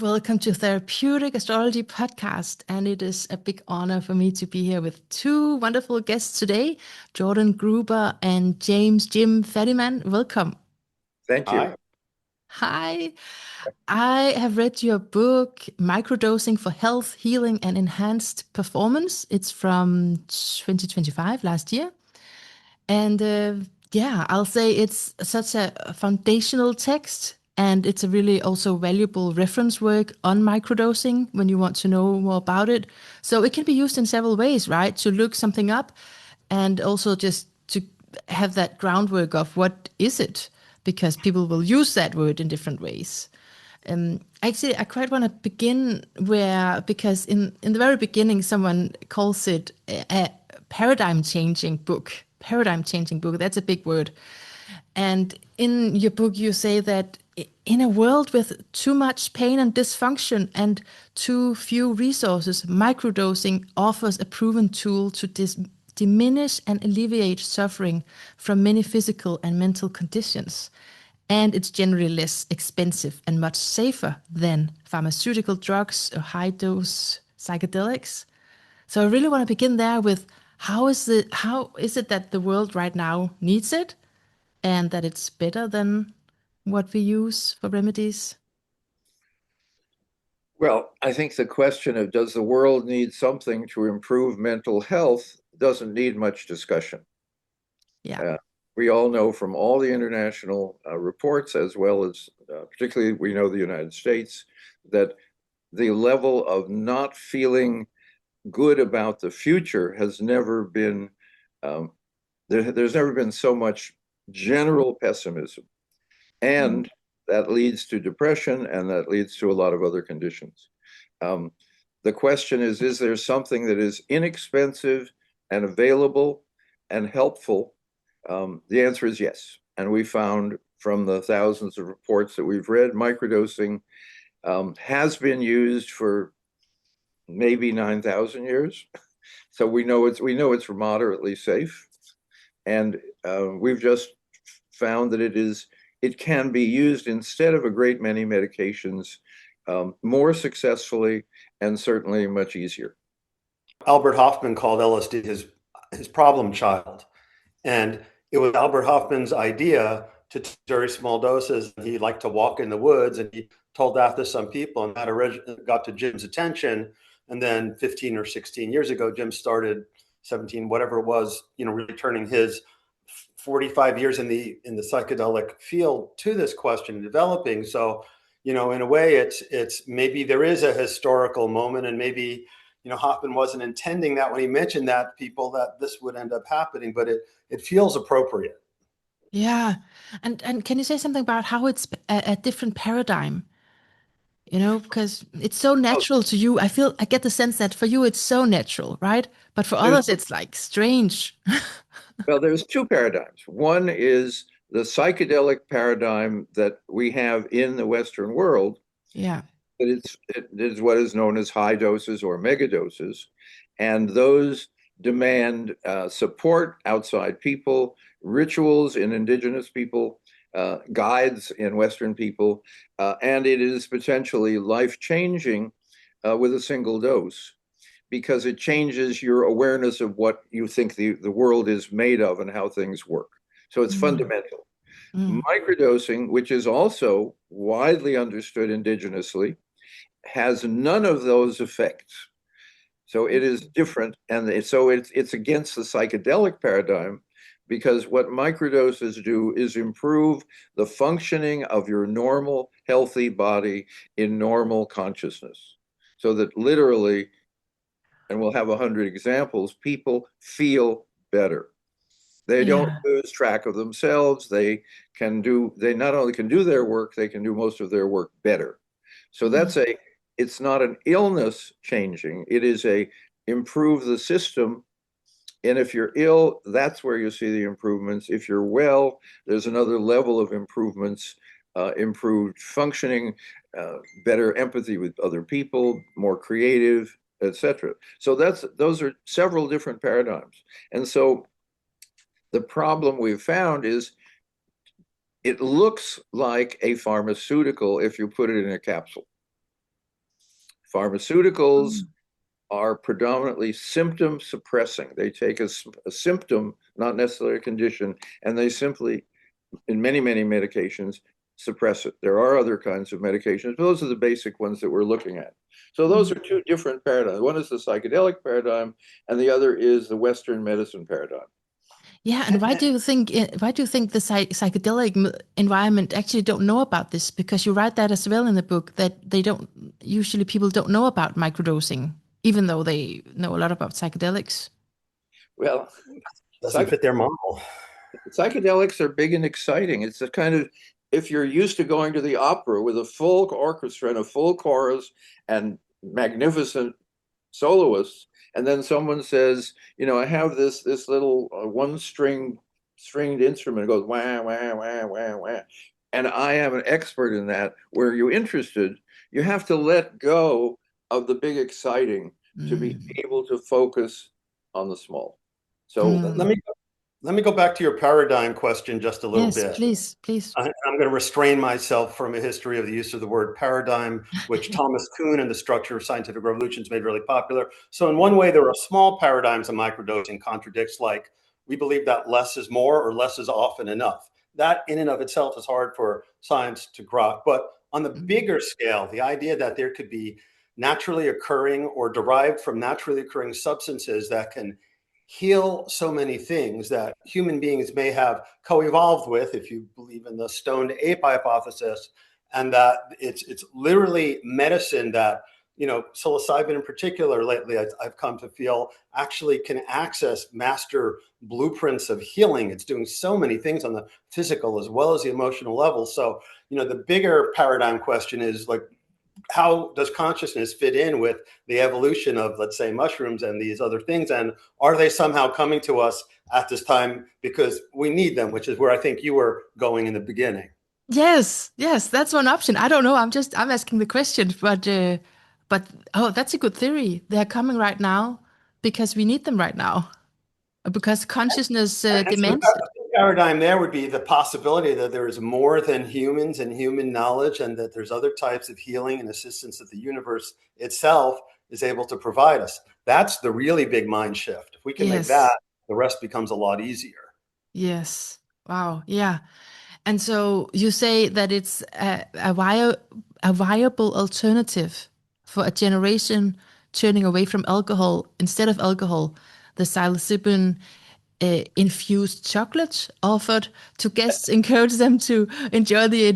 Welcome to Therapeutic Astrology Podcast, and it is a big honor for me to be here with two wonderful guests today, Jordan Gruber and James Jim Fadiman. Welcome. Thank you. Hi. Hi. I have read your book, Microdosing for Health, Healing, and Enhanced Performance. It's from 2025, last year. And yeah, I'll say it's such a foundational text, and it's a really also valuable reference work on microdosing when you want to know more about it. So it can be used in several ways, right? To look something up and also just to have that groundwork of what is it, because people will use that word in different ways. Actually, I quite want to begin where, because in the very beginning, someone calls it a paradigm changing book. Paradigm changing book, that's a big word. And in your book, you say that in a world with too much pain and dysfunction and too few resources, microdosing offers a proven tool to diminish and alleviate suffering from many physical and mental conditions. And it's generally less expensive and much safer than pharmaceutical drugs or high dose psychedelics. So I really want to begin there with how is it that the world right now needs it and that it's better than what we use for remedies? Well, I think the question of does the world need something to improve mental health doesn't need much discussion. Yeah. Uh, we all know from all the international reports, as well as particularly we know the United States, that the level of not feeling good about the future has never been, um, there's never been so much general pessimism. Mm. And that leads to depression, and that leads to a lot of other conditions. Um, the question is there something that is inexpensive and available and helpful? The answer is yes. And we found from the thousands of reports that we've read, microdosing has been used for maybe 9,000 years. So we know it's moderately safe, and we've just found that it can be used instead of a great many medications more successfully and certainly much easier. Albert Hoffman called LSD his problem child, and it was Albert Hoffman's idea to take very small doses. He liked to walk in the woods, and he told that to some people, and that got to Jim's attention. And then 15 or 16 years ago, Jim started 17, whatever it was, really turning his 45 years in the psychedelic field to this question, developing. So, in a way, it's maybe there is a historical moment, and maybe Hoffman wasn't intending that when he mentioned that people that this would end up happening, but it feels appropriate. Yeah. And can you say something about how it's a different paradigm? Because it's so Oh, natural to you. I get the sense that for you it's so natural, right? But for there's others it's like strange. well, there's two paradigms. One is the psychedelic paradigm that we have in the Western world, Yeah. that it is what is known as high doses or mega doses, and those demand support outside people, rituals in indigenous people, guides in Western people, and it is potentially life-changing with a single dose because it changes your awareness of what you think the world is made of and how things work. So it's Mm, fundamental. mm, Microdosing, which is also widely understood indigenously, has none of those effects. So it is different, and it's against the psychedelic paradigm because what microdoses do is improve the functioning of your normal, healthy body in normal consciousness. So that literally, and we'll have 100 examples, people feel better. They don't yeah. lose track of themselves. They not only can do their work, they can do most of their work better. So Mm, it's not an illness changing, it is a improve the system. And if you're ill, that's where you see the improvements. If you're well, there's another level of improvements, improved functioning, better empathy with other people, more creative, etc. So those are several different paradigms. And so the problem we've found is it looks like a pharmaceutical if you put it in a capsule. Pharmaceuticals are predominantly symptom suppressing. They take a symptom, not necessarily a condition, and they simply, in many, many medications, suppress it. There are other kinds of medications, but those are the basic ones that we're looking at. So those are two different paradigms. One is the psychedelic paradigm, and the other is the Western medicine paradigm. Yeah, and why do you think the psychedelic environment actually don't know about this? Because you write that as well in the book, that they don't usually, people don't know about microdosing, even though they know a lot about psychedelics. Well, Doesn't fit their model. psychedelics are big and exciting. It's a kind of, if you're used to going to the opera with a full orchestra and a full chorus and magnificent soloists, and then someone says, I have this little stringed instrument. It goes wah wah wah wah wah, and I am an expert in that. Where you're interested, you have to let go of the big exciting to be able to focus on the small. So let me go back to your paradigm question just a little bit. Yes, please. I'm going to restrain myself from a history of the use of the word paradigm, which Thomas Kuhn in The Structure of Scientific Revolutions made really popular. So in one way, there are small paradigms of microdosing contradicts, like we believe that less is more or less is often enough. That in and of itself is hard for science to grok. But on the bigger scale, the idea that there could be naturally occurring or derived from naturally occurring substances that can heal so many things that human beings may have co-evolved with, if you believe in the stoned ape hypothesis, and that it's literally medicine that, psilocybin in particular lately, I've come to feel actually can access master blueprints of healing. It's doing so many things on the physical as well as the emotional level. So, the bigger paradigm question is like, how does consciousness fit in with the evolution of, let's say, mushrooms and these other things? And are they somehow coming to us at this time because we need them, which is where I think you were going in the beginning? Yes, that's one option. I don't know. I'm asking the question, but oh, that's a good theory. They're coming right now because we need them right now, because consciousness demands it. The paradigm there would be the possibility that there is more than humans and human knowledge, and that there's other types of healing and assistance that the universe itself is able to provide us. That's the really big mind shift. If we can make that, the rest becomes a lot easier. Yes. Wow. Yeah. And so you say that it's a viable alternative for a generation turning away from alcohol. Instead of alcohol, the psilocybin infused chocolate offered to guests encourage them to enjoy the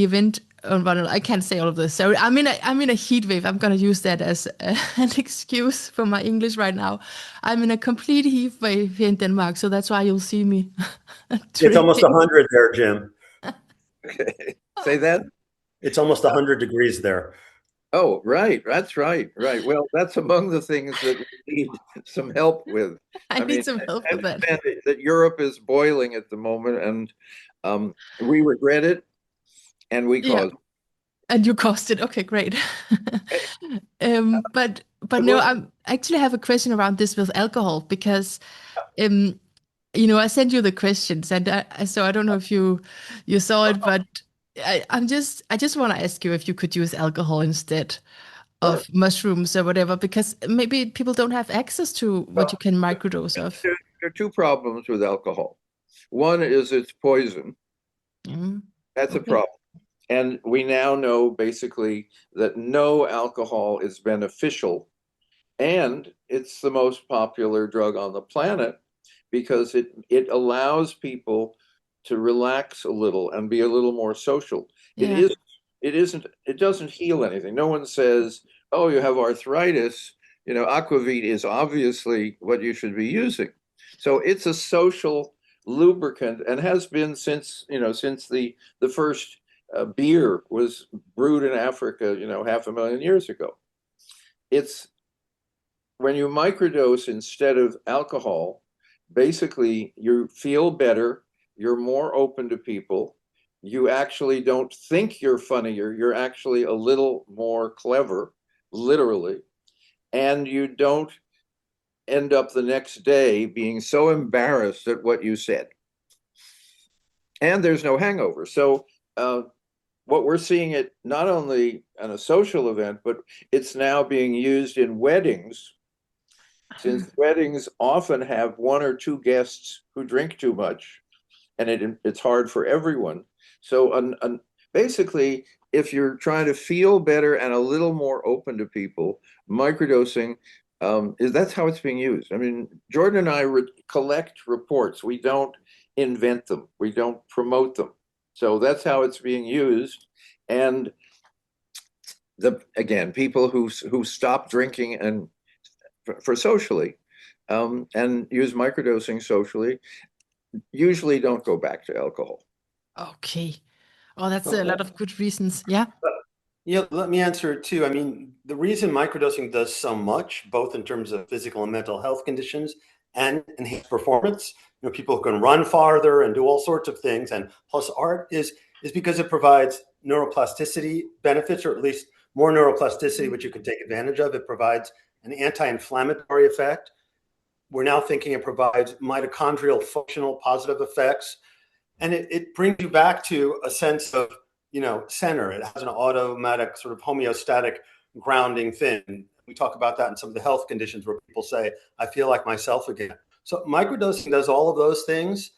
event. I can't say all of this. So I'm in a heat wave. I'm gonna use that as an excuse for my English right now. I'm in a complete heat wave here in Denmark, so that's why you'll see me. It's almost 100 there, Jim. Okay, say that. It's almost 100 degrees there. Oh, right. That's right. Right. Well, that's among the things that we need some help with. I need some help with that. That Europe is boiling at the moment, and we regret it, and we caused it. And you caused it. Okay, great. But no, I actually have a question around this with alcohol, because I sent you the questions, and so I don't know if you saw it, but I just want to ask you if you could use alcohol instead of mushrooms or whatever, because maybe people don't have access to what you can microdose of. There are two problems with alcohol. One is it's poison. That's a problem. And we now know basically that no alcohol is beneficial, and it's the most popular drug on the planet because it allows people to relax a little and be a little more social. Yeah. It doesn't heal anything. No one says, oh, you have arthritis, aquavit is obviously what you should be using. So it's a social lubricant, and has been since the first beer was brewed in Africa, 500,000 years ago. It's when you microdose instead of alcohol, basically you feel better, you're more open to people, you actually don't think you're funnier, you're actually a little more clever, literally, and you don't end up the next day being so embarrassed at what you said. And there's no hangover. So what we're seeing it not only on a social event, but it's now being used in weddings, since weddings often have one or two guests who drink too much, and it's hard for everyone. So basically, if you're trying to feel better and a little more open to people, microdosing that's how it's being used. I mean, Jordan and I collect reports. We don't invent them. We don't promote them. So that's how it's being used. And again, people who stop drinking and for socially and use microdosing socially usually don't go back to alcohol. Okay. Oh, that's a lot of good reasons. Yeah. Yeah, let me answer it too. I mean, the reason microdosing does so much, both in terms of physical and mental health conditions and enhanced performance, people can run farther and do all sorts of things, and plus art is because it provides neuroplasticity benefits, or at least more neuroplasticity, which you can take advantage of. It provides an anti-inflammatory effect. We're now thinking it provides mitochondrial functional positive effects, and it brings you back to a sense of center. It has an automatic sort of homeostatic grounding thing. We talk about that in some of the health conditions where people say, I feel like myself again. So microdosing does all of those things.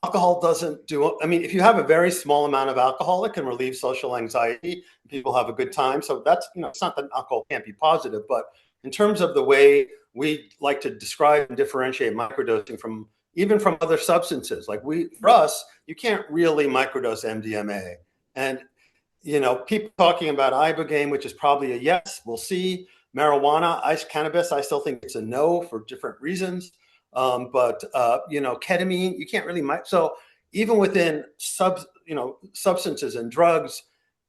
Alcohol doesn't do. I mean, if you have a very small amount of alcohol, it can relieve social anxiety. People have a good time. So that's, it's not that alcohol can't be positive, but in terms of the way we like to describe and differentiate microdosing from even from other substances, like for us, you can't really microdose MDMA. And, people talking about ibogaine, which is probably a yes, we'll see. Marijuana, cannabis, I still think it's a no for different reasons. But ketamine, you can't really. So even within substances and drugs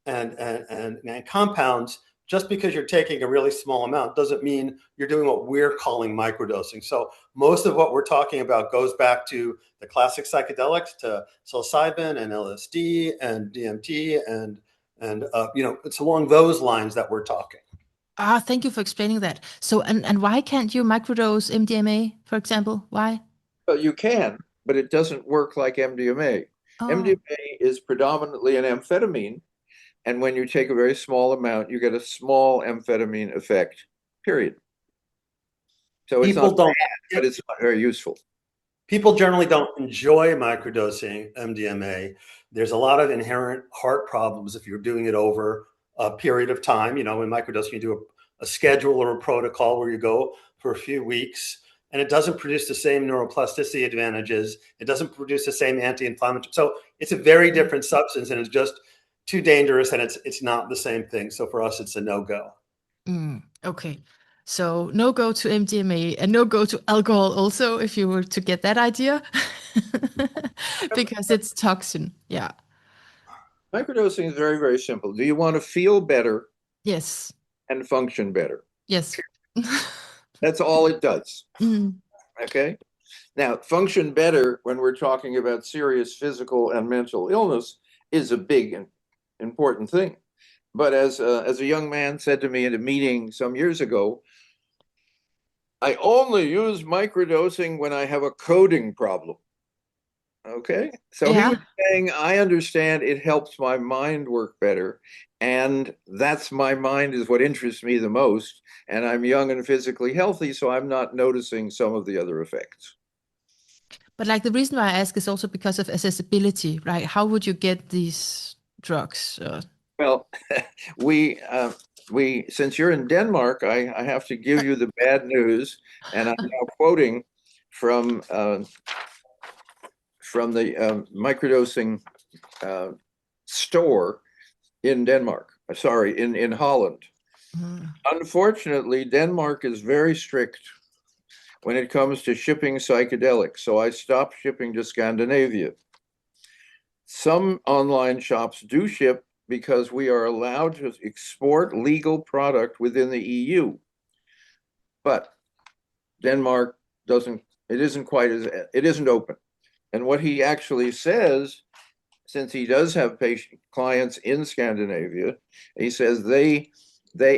and compounds, just because you're taking a really small amount doesn't mean you're doing what we're calling microdosing. So most of what we're talking about goes back to the classic psychedelics, to psilocybin and LSD and DMT, and it's along those lines that we're talking. Thank you for explaining that. So, and why can't you microdose MDMA, for example? Why? Well, you can, but it doesn't work like MDMA. Oh, MDMA is predominantly an amphetamine, and when you take a very small amount, you get a small amphetamine effect, period. So it's not bad, but it's not very useful. People generally don't enjoy microdosing MDMA. There's a lot of inherent heart problems if you're doing it over a period of time. In microdosing, you do a schedule or a protocol where you go for a few weeks, and it doesn't produce the same neuroplasticity advantages. It doesn't produce the same anti-inflammatory. So it's a very different substance, and it's just too dangerous, and it's not the same thing. So for us, it's a no-go. Okay. So no go to MDMA and no go to alcohol also, if you were to get that idea, because it's toxin. Yeah. Microdosing is very, very simple. Do you want to feel better? Yes. And function better? Yes. That's all it does. Mm. Okay. Now, function better when we're talking about serious physical and mental illness is a big and important thing. But as a young man said to me at a meeting some years ago, I only use microdosing when I have a coding problem. Okay. So he was saying, I understand it helps my mind work better. And that's my mind is what interests me the most. And I'm young and physically healthy, so I'm not noticing some of the other effects. But like the reason why I ask is also because of accessibility, right? How would you get these drugs? Well, we since you're in Denmark, I have to give you the bad news, and I'm now quoting from the microdosing store in Denmark. Sorry, in Holland. Unfortunately, Denmark is very strict when it comes to shipping psychedelics, so I stopped shipping to Scandinavia. Some online shops do ship because we are allowed to export legal product within the EU. But Denmark doesn't, it isn't open. And what he actually says, since he does have clients in Scandinavia, he says they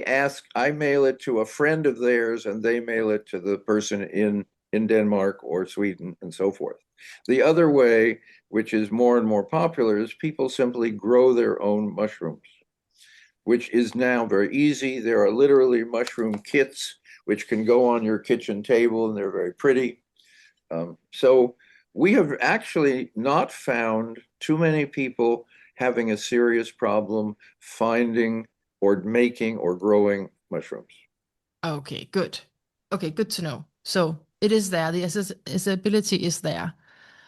ask, I mail it to a friend of theirs and they mail it to the person in Denmark or Sweden and so forth. The other way, which is more and more popular, is people simply grow their own mushrooms, which is now very easy. There are literally mushroom kits which can go on your kitchen table, and they're very pretty. So we have actually not found too many people having a serious problem finding or making or growing mushrooms. Okay, good. Okay, good to know. So it is there. The accessibility is there.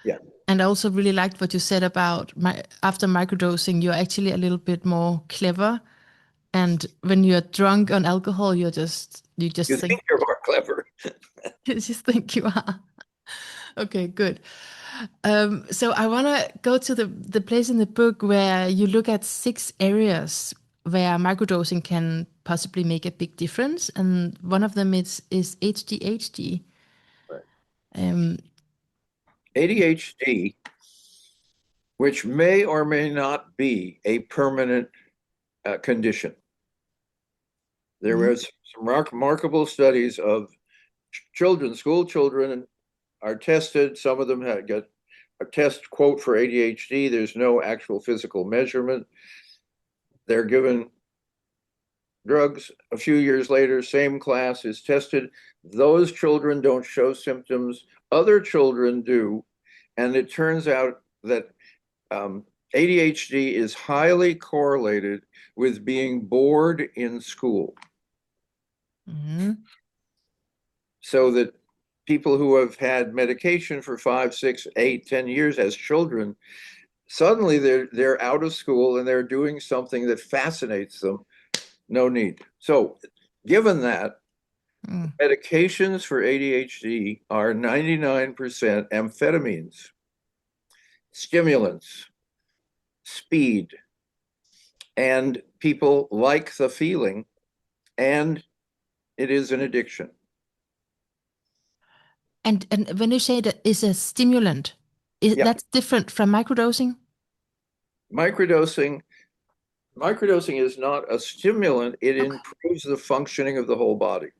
Yeah. And I also really liked what you said about after microdosing, you're actually a little bit more clever. And when you're drunk on alcohol, you just You think think you're more clever. you just think you are. Okay, good. So I want to go to the place in the book where you look at 6 areas where microdosing can possibly make a big difference, and one of them is ADHD. Right. Um, ADHD, which may or may not be a permanent condition. There mhm, was some remarkable studies of children, school children, are tested. Some of them get a test quote for ADHD. There's no actual physical measurement. They're given drugs. A few years later, same class is tested. Those children don't show symptoms. Other children do. And it turns out that ADHD is highly correlated with being bored in school. mhm. So that people who have had medication for 5, 6, 8, 10 years as children, suddenly they're out of school and they're doing something that fascinates them. No need. So, given that, Mm. medications for ADHD are 99% amphetamines, stimulants, speed, and people like the feeling, and it is an addiction. And when you say that is a stimulant, Yeah, that's different from microdosing? microdosing microdosing is not a stimulant, it Okay. improves the functioning of the whole body.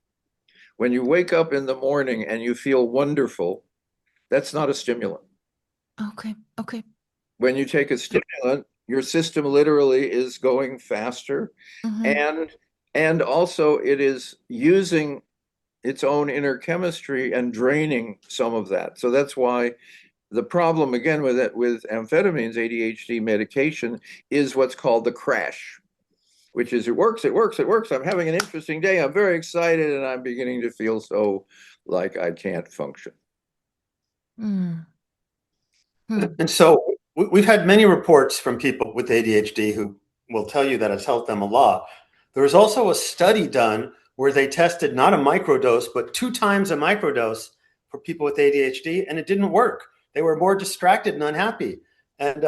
When you wake up in the morning and you feel wonderful, that's not a stimulant. Okay. Okay. When you take a stimulant, your system literally is going faster, Mhm. and also it is using its own inner chemistry and draining some of that. So that's why the problem again with it, with amphetamines, ADHD medication, is what's called the crash, which is it works, it works, it works. I'm having an interesting day. I'm very excited, and I'm beginning to feel so like I can't function. Mm. Hmm. And so we've had many reports from people with ADHD who will tell you that it's helped them a lot. There was also a study done where they tested not a microdose, but 2 times a microdose for people with ADHD, and it didn't work. They were more distracted and unhappy. And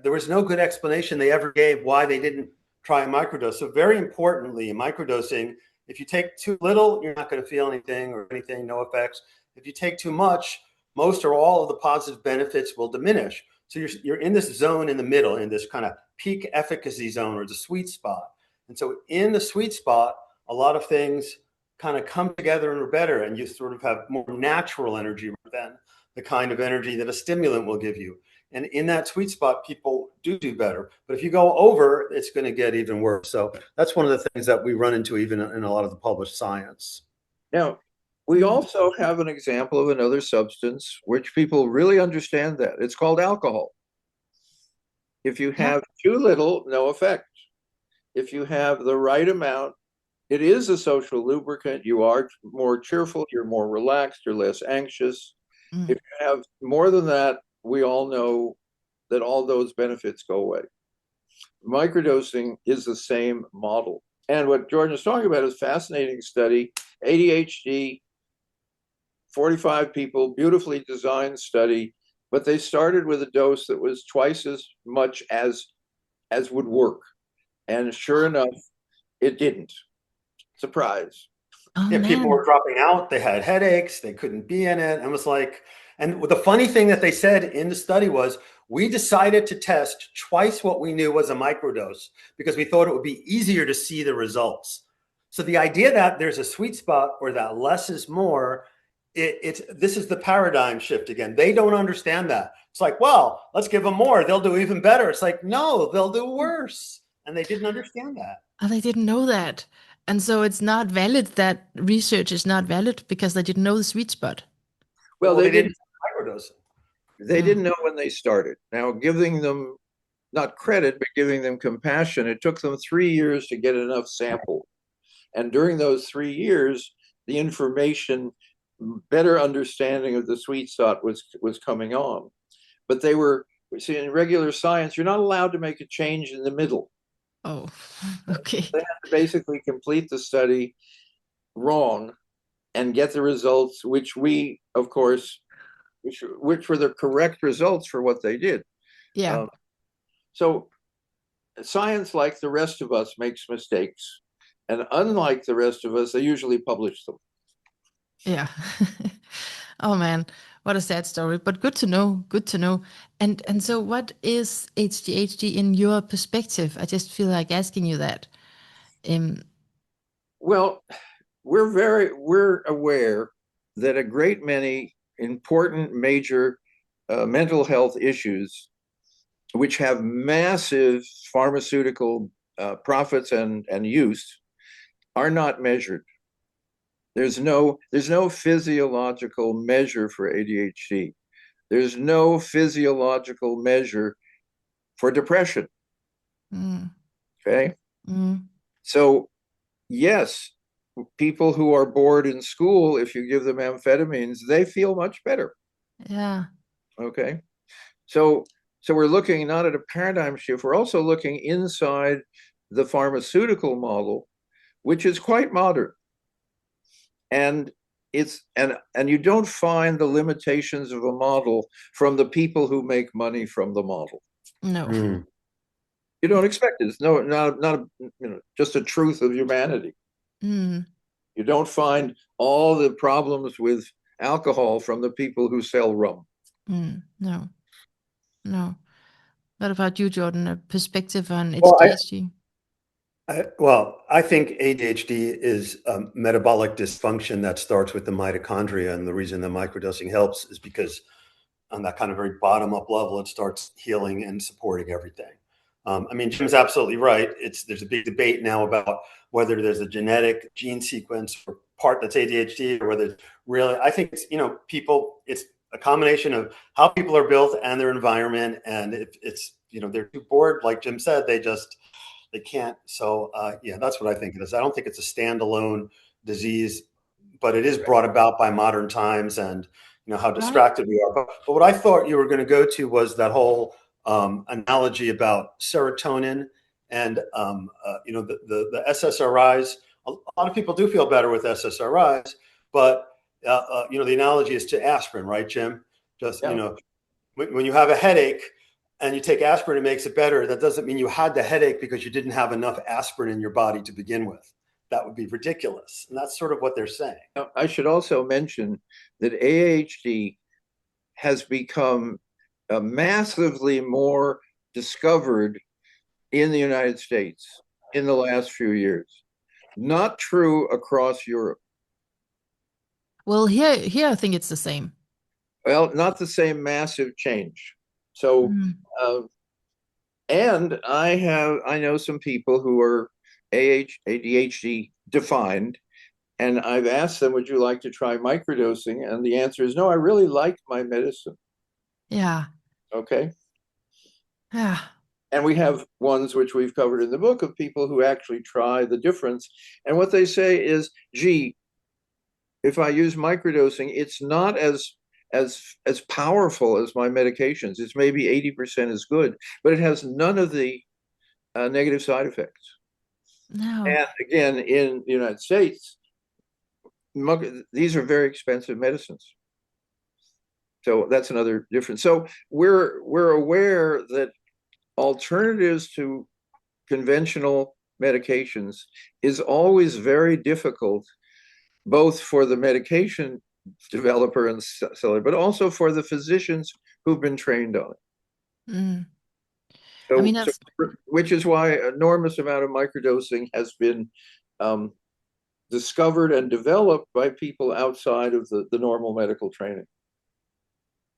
there was no good explanation they ever gave why they didn't try a microdose. So very importantly, microdosing, if you take too little, you're not going to feel anything or anything, no effects. If you take too much, most or all of the positive benefits will diminish. So you're in this zone in the middle, in this kind of peak efficacy zone or the sweet spot. And so in the sweet spot, a lot of things kind of come together and are better, and you sort of have more natural energy than the kind of energy that a stimulant will give you. And in that sweet spot, people do better. But if you go over, it's going to get even worse. So that's one of the things that we run into even in a lot of the published science. Now, we also have an example of another substance which people really understand that. It's called alcohol. If you Yeah. have too little, no effect. If you have the right amount, it is a social lubricant. You are more cheerful, you're more relaxed, you're less anxious. Mm. If you have more than that, we all know that all those benefits go away. Microdosing is the same model. And what Jordan is talking about is a fascinating study. ADHD, 45 people, beautifully designed study, but they started with a dose that was twice as much as would work. And sure enough, it didn't. Surprise. Oh Yeah, people man. were dropping out. They had headaches. They couldn't be in it. And it was like, and the funny thing that they said in the study was, we decided to test twice what we knew was a microdose because we thought it would be easier to see the results. So the idea that there's a sweet spot or that less is more this is the paradigm shift again. They don't understand that. It's like, well, let's give them more. They'll do even better. It's like, no, they'll do worse. And they didn't understand that. Oh, they didn't know that. And so it's not valid, that research is not valid because they didn't know the sweet spot. Well, They didn't microdose. They didn't know when they started. Now, giving them not credit, but giving them compassion, it took them 3 years to get enough sample. And during those 3 years, the information, better understanding of the sweet spot was coming on. But they were, see, in regular science, you're not allowed to make a change in the middle. Oh, okay. They have to basically complete the study wrong and get the results, which we, of course, which were the correct results for what they did. Yeah. So science, like the rest of us, makes mistakes. And unlike the rest of us, they usually publish them. Yeah. Oh man, what a sad story, but good to know. Good to know. And so what is HDHD in your perspective? I just feel like asking you that. Well, we're aware that a great many important major mental health issues, which have massive pharmaceutical profits and use, are not measured. There's no physiological measure for ADHD. There's no physiological measure for depression. Okay. So yes, people who are bored in school, if you give them amphetamines, they feel much better. Yeah. Okay. So we're looking not at a paradigm shift, we're also looking inside the pharmaceutical model, which is quite modern. And you don't find the limitations of a model from the people who make money from the model. No. You don't expect it. It's not just a truth of humanity. You don't find all the problems with alcohol from the people who sell rum. No. What about you, Jordan? A perspective on HDHD? I think ADHD is a metabolic dysfunction that starts with the mitochondria. And the reason the microdosing helps is because on that kind of very bottom up level, it starts healing and supporting everything. I mean, Jim's absolutely right. There's a big debate now about whether there's a genetic gene sequence for part that's ADHD or whether really, I think it's, it's a combination of how people are built and their environment. And it's, they're too bored. Like Jim said, they can't. So yeah, that's what I think it is. I don't think it's a standalone disease, but it is brought about by modern times and how distracted we are. But what I thought you were going to go to was that whole analogy about serotonin and the SSRIs. A lot of people do feel better with SSRIs, but the analogy is to aspirin, right, Jim? Just when you have a headache and you take aspirin, it makes it better. That doesn't mean you had the headache because you didn't have enough aspirin in your body to begin with. That would be ridiculous. And that's sort of what they're saying. I should also mention that ADHD has become massively more discovered in the United States in the last few years. Not true across Europe. Well, here I think it's the same. Well, not the same massive change. So, and I know some people who are ADHD defined, and I've asked them, would you like to try microdosing? And the answer is no, I really like my medicine. Yeah. Okay. Yeah. And we have ones which we've covered in the book of people who actually try the difference. And what they say is, gee, if I use microdosing, it's not as powerful as my medications. It's maybe 80% as good, but it has none of the negative side effects. No. And again, in the United States, these are very expensive medicines. So that's another difference. So we're aware that alternatives to conventional medications is always very difficult, both for the medication developer and seller, but also for the physicians who've been trained on it. So, which is why enormous amount of microdosing has been discovered and developed by people outside of the normal medical training.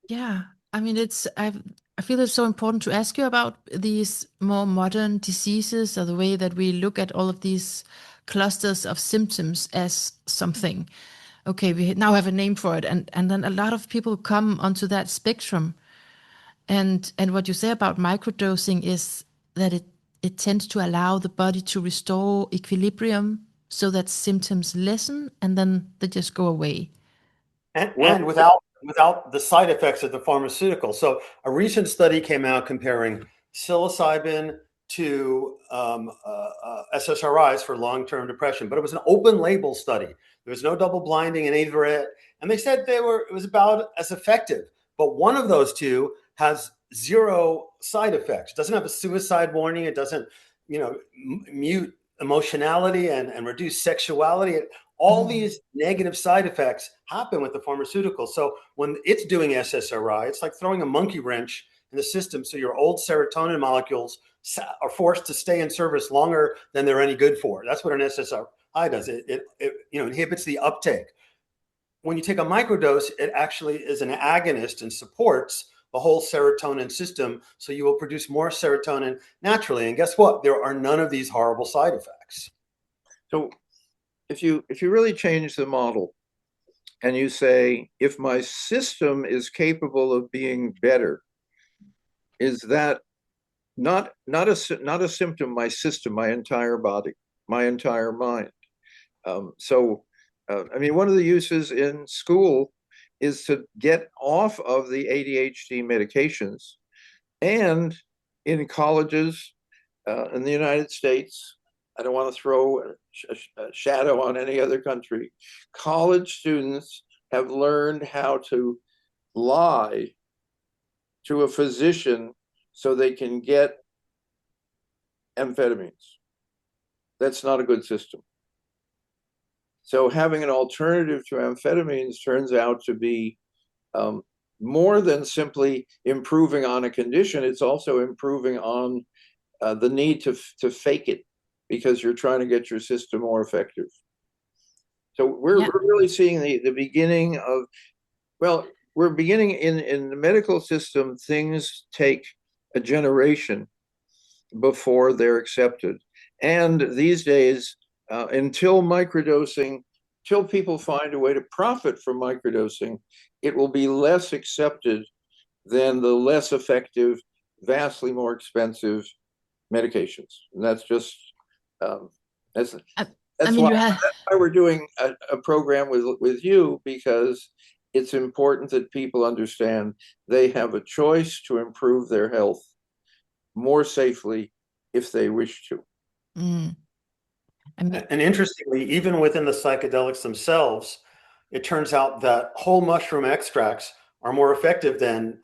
Yeah, I mean, I feel it's so important to ask you about these more modern diseases, or the way that we look at all of these clusters of symptoms as something. Okay, we now have a name for it, and then a lot of people come onto that spectrum. And what you say about microdosing is that it tends to allow the body to restore equilibrium so that symptoms lessen and then they just go away. And without the side effects of the pharmaceutical. So a recent study came out comparing psilocybin to SSRIs for long-term depression, but it was an open label study. There was no double blinding in either, and they said it was about as effective. But one of those two has zero side effects. It doesn't have a suicide warning. It doesn't, mute emotionality and reduce sexuality. All these negative side effects happen with the pharmaceutical. So when it's doing SSRI, it's like throwing a monkey wrench in the system. So your old serotonin molecules are forced to stay in service longer than they're any good for. That's what an SSRI does. It inhibits the uptake. When you take a microdose, it actually is an agonist and supports the whole serotonin system. So you will produce more serotonin naturally. And guess what? There are none of these horrible side effects. So if you really change the model and you say, if my system is capable of being better, is that not a symptom, my system, my entire body, my entire mind? I mean, one of the uses in school is to get off of the ADHD medications, and in colleges in the United States, I don't want to throw a shadow on any other country, college students have learned how to lie to a physician so they can get amphetamines. That's not a good system. So having an alternative to amphetamines turns out to be more than simply improving on a condition. It's also improving on the need to fake it, because you're trying to get your system more effective. So we're really seeing the beginning of, well, we're beginning in the medical system, things take a generation before they're accepted. And these days, until people find a way to profit from microdosing, it will be less accepted than the less effective, vastly more expensive medications. And that's just that's why we're doing a program with you, because it's important that people understand they have a choice to improve their health more safely if they wish to. And interestingly, even within the psychedelics themselves, it turns out that whole mushroom extracts are more effective than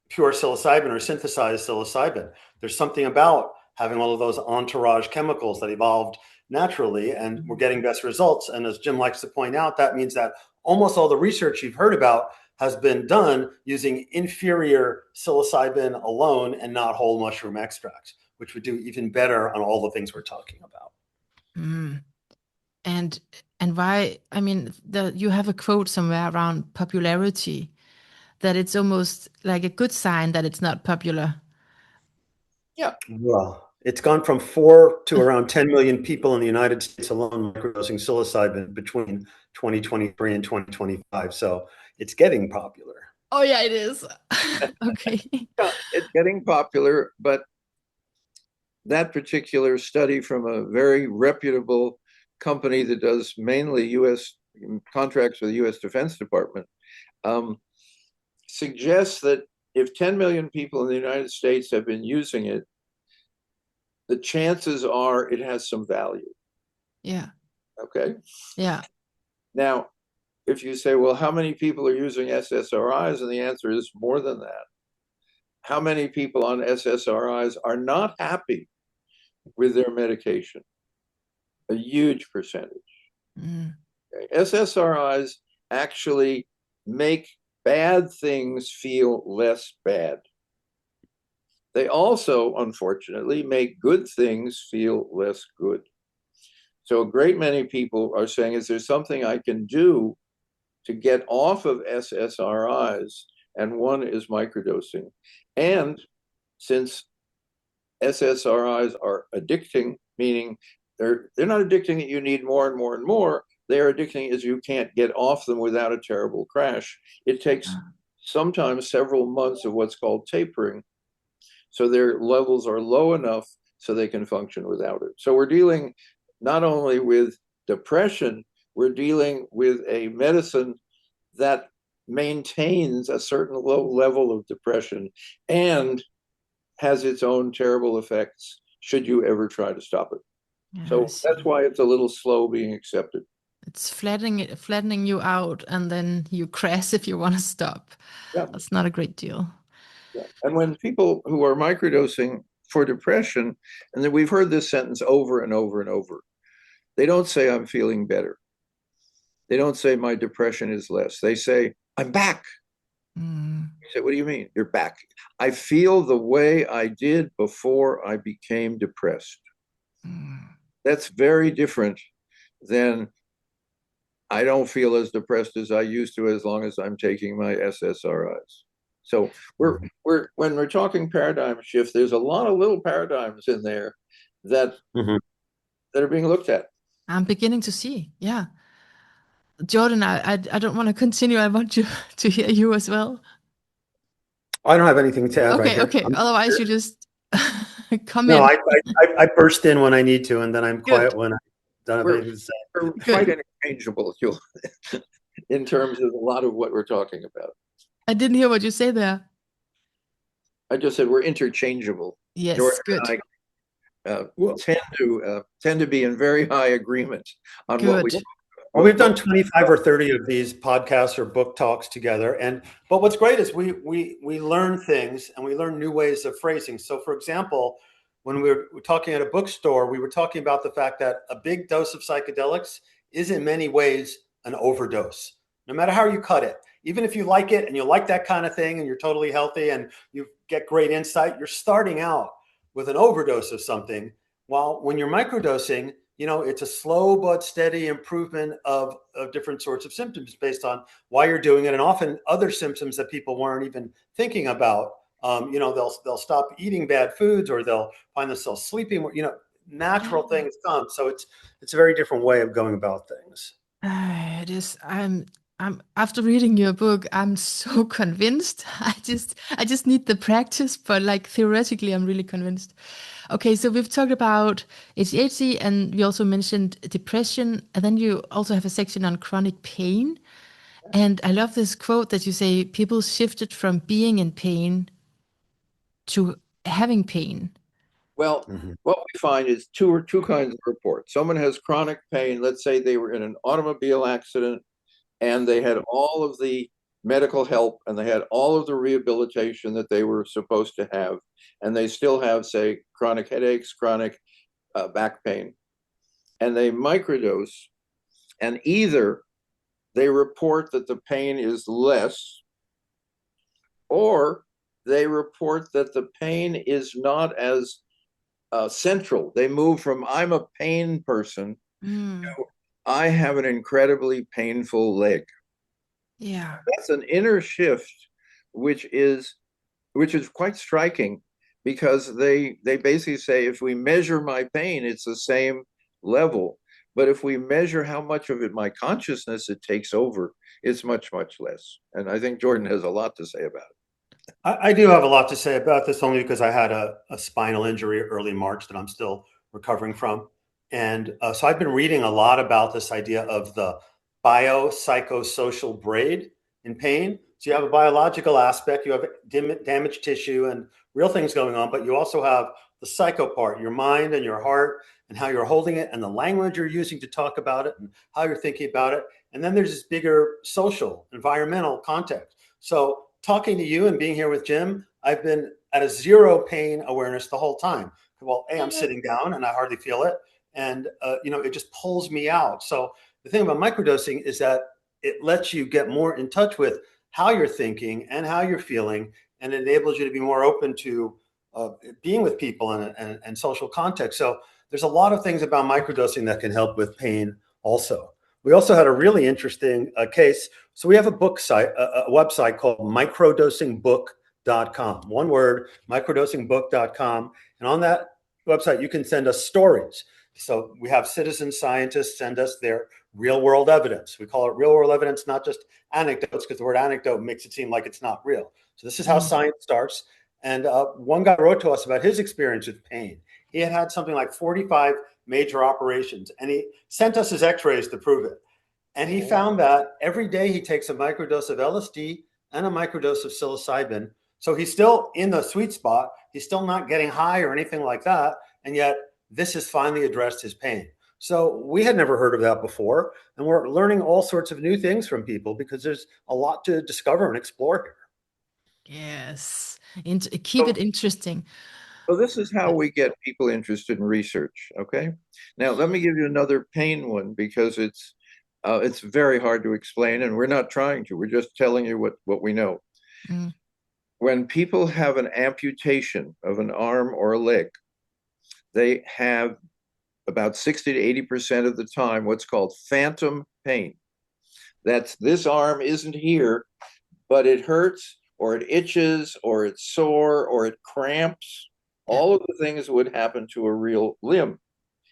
pure psilocybin or synthesized psilocybin. There's something about having all of those entourage chemicals that evolved naturally, and we're getting best results. And as Jim likes to point out, that means that almost all the research you've heard about has been done using inferior psilocybin alone and not whole mushroom extracts, which would do even better on all the things we're talking about. And why? I mean, you have a quote somewhere around popularity, that it's almost like a good sign that it's not popular. Yeah. Well, it's gone from 4 to around 10 million people in the United States alone microdosing psilocybin between 2023 and 2025. So it's getting popular. Oh yeah, it is. Okay. Yeah, it's getting popular, but that particular study from a very reputable company that does mainly U.S. contracts with the U.S. Defense Department suggests that if 10 million people in the United States have been using it, the chances are it has some value. Yeah. Okay. Yeah. Now, if you say, well, how many people are using SSRIs? And the answer is more than that. How many people on SSRIs are not happy with their medication? A huge percentage. Okay. SSRIs actually make bad things feel less bad. They also, unfortunately, make good things feel less good. So a great many people are saying, is there something I can do to get off of SSRIs? And one is microdosing. And since SSRIs are addicting, meaning they're not addicting that you need more and more and more. They're addicting as you can't get off them without a terrible crash. It takes sometimes several months of what's called tapering. So their levels are low enough so they can function without it. So we're dealing not only with depression, we're dealing with a medicine that maintains a certain low level of depression and has its own terrible effects should you ever try to stop it. Yeah, So that's why it's a little slow being accepted. It's flattening you out, and then you crash if you want to stop. Yeah. That's not a great deal. Yeah. And when people who are microdosing for depression, and then we've heard this sentence over and over and over, they don't say, I'm feeling better. They don't say, my depression is less. They say, I'm back. You say, what do you mean? You're back. I feel the way I did before I became depressed. That's very different than I don't feel as depressed as I used to as long as I'm taking my SSRIs. So when we're talking paradigm shift, there's a lot of little paradigms in there that that are being looked at. I'm beginning to see. Yeah. Jordan, I don't want to continue. I want you to hear you as well. I don't have anything to add right here. Okay. Otherwise, you just come No, in. I burst in when I need to, and then I'm quiet Good. when I don't have anything to say. We're quite interchangeable in terms of a lot of what we're talking about. I didn't hear what you say there. I just said we're interchangeable. Yes, Jordan good. and I tend to be in very high agreement on what we. Well, we've done 25 or 30 of these podcasts or book talks together, but what's great is we learn things and we learn new ways of phrasing. So, for example, when we were talking at a bookstore, we were talking about the fact that a big dose of psychedelics is in many ways an overdose, no matter how you cut it. Even if you like it and you like that kind of thing and you're totally healthy and you get great insight, you're starting out with an overdose of something. While when you're microdosing, it's a slow but steady improvement of different sorts of symptoms based on why you're doing it. And often other symptoms that people weren't even thinking about. They'll stop eating bad foods, or they'll find themselves sleeping. Natural things come. So it's a very different way of going about things. It is. I'm after reading your book, I'm so convinced. I just need the practice, but like theoretically, I'm really convinced. Okay, so we've talked about ADHD, and we also mentioned depression, and then you also have a section on chronic pain. And I love this quote that you say, people shifted from being in pain to having pain. Well, what we find is two kinds of reports. Someone has chronic pain. Let's say they were in an automobile accident and they had all of the medical help and they had all of the rehabilitation that they were supposed to have. And they still have, say, chronic headaches, chronic back pain. And they microdose, and either they report that the pain is less, or they report that the pain is not as central. They move from I'm a pain person to I have an incredibly painful leg. Yeah. That's an inner shift, which is quite striking, because they basically say, if we measure my pain, it's the same level. But if we measure how much of it my consciousness it takes over, it's much, much less. And I think Jordan has a lot to say about it. I do have a lot to say about this, only because I had a spinal injury early March that I'm still recovering from. And so I've been reading a lot about this idea of the biopsychosocial braid in pain. So you have a biological aspect, you have damaged tissue and real things going on, but you also have the psycho part, your mind and your heart and how you're holding it and the language you're using to talk about it and how you're thinking about it. And then there's this bigger social, environmental context. So talking to you and being here with Jim, I've been at a zero pain awareness the whole time. Well, I'm sitting down and I hardly feel it. And, it just pulls me out. So the thing about microdosing is that it lets you get more in touch with how you're thinking and how you're feeling, and it enables you to be more open to being with people and social context. So there's a lot of things about microdosing that can help with pain also. We also had a really interesting case. So we have a book site, a website called microdosingbook.com. One word, microdosingbook.com. And on that website, you can send us stories. So we have citizen scientists send us their real world evidence. We call it real world evidence, not just anecdotes, because the word anecdote makes it seem like it's not real. So this is how science starts. And one guy wrote to us about his experience with pain. He had something like 45 major operations, and he sent us his x-rays to prove it. And he found that every day he takes a microdose of LSD and a microdose of psilocybin. So he's still in the sweet spot. He's still not getting high or anything like that. And yet this has finally addressed his pain. So we had never heard of that before. And we're learning all sorts of new things from people because there's a lot to discover and explore here. Yes. And keep it interesting. So this is how we get people interested in research. Okay. Now let me give you another pain one, because it's very hard to explain, and we're not trying to. We're just telling you what we know. Mm. When people have an amputation of an arm or a leg, they have about 60 to 80% of the time what's called phantom pain. That's this arm isn't here, but it hurts, or it itches, or it's sore, or it cramps. All of the things would happen to a real limb.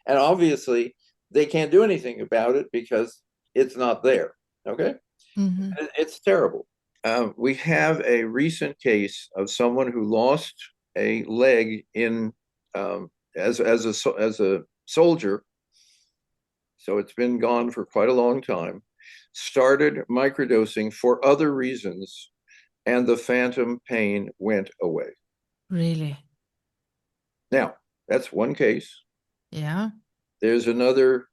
And obviously, they can't do anything about it because it's not there. Okay? Mm-hmm. It's terrible. We have a recent case of someone who lost a leg in as a soldier. So it's been gone for quite a long time. Started microdosing for other reasons, and the phantom pain went away. Really? Now, that's one case. Yeah. There's another,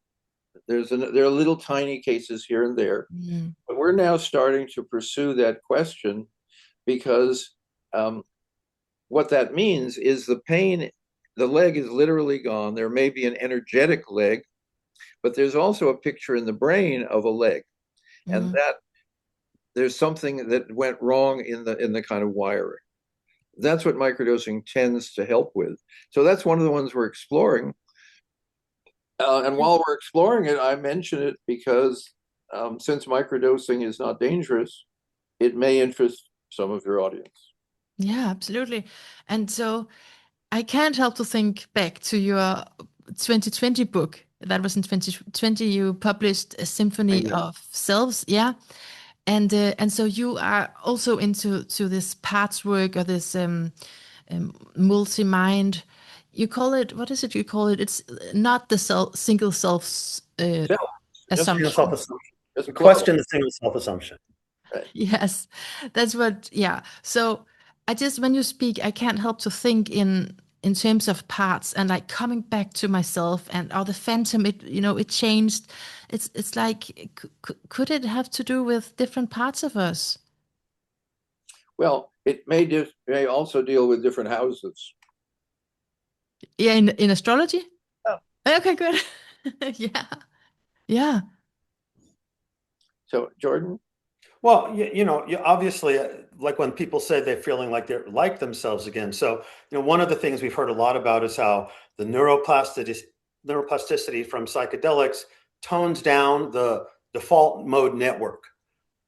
there are little tiny cases here and there. Mm. But we're now starting to pursue that question, because what that means is the pain, the leg is literally gone. There may be an energetic leg, but there's also a picture in the brain of a leg. And that there's something that went wrong in the kind of wiring. That's what microdosing tends to help with. So that's one of the ones we're exploring. And while we're exploring it, I mention it because since microdosing is not dangerous, it may interest some of your audience. Yeah, absolutely. And so I can't help to think back to your 2020 book. That was in 2020. You published a Symphony of Selves. Yeah. And so you are also into this parts work, or this multi-mind. You call it, what is it you call it? It's not the single self assumption. Self-assumption. Question the single self-assumption. Right. Yes, that's what, yeah. So I just, when you speak, I can't help to think in terms of parts, and like coming back to myself, and the phantom, it changed. It's like, could it have to do with different parts of us? Well, it may also deal with different houses. Yeah, in astrology? Oh. Okay, good. Yeah. Yeah. So, Jordan? Well, you obviously, like when people say they're feeling like they're like themselves again. So, one of the things we've heard a lot about is how the neuroplasticity from psychedelics tones down the default mode network.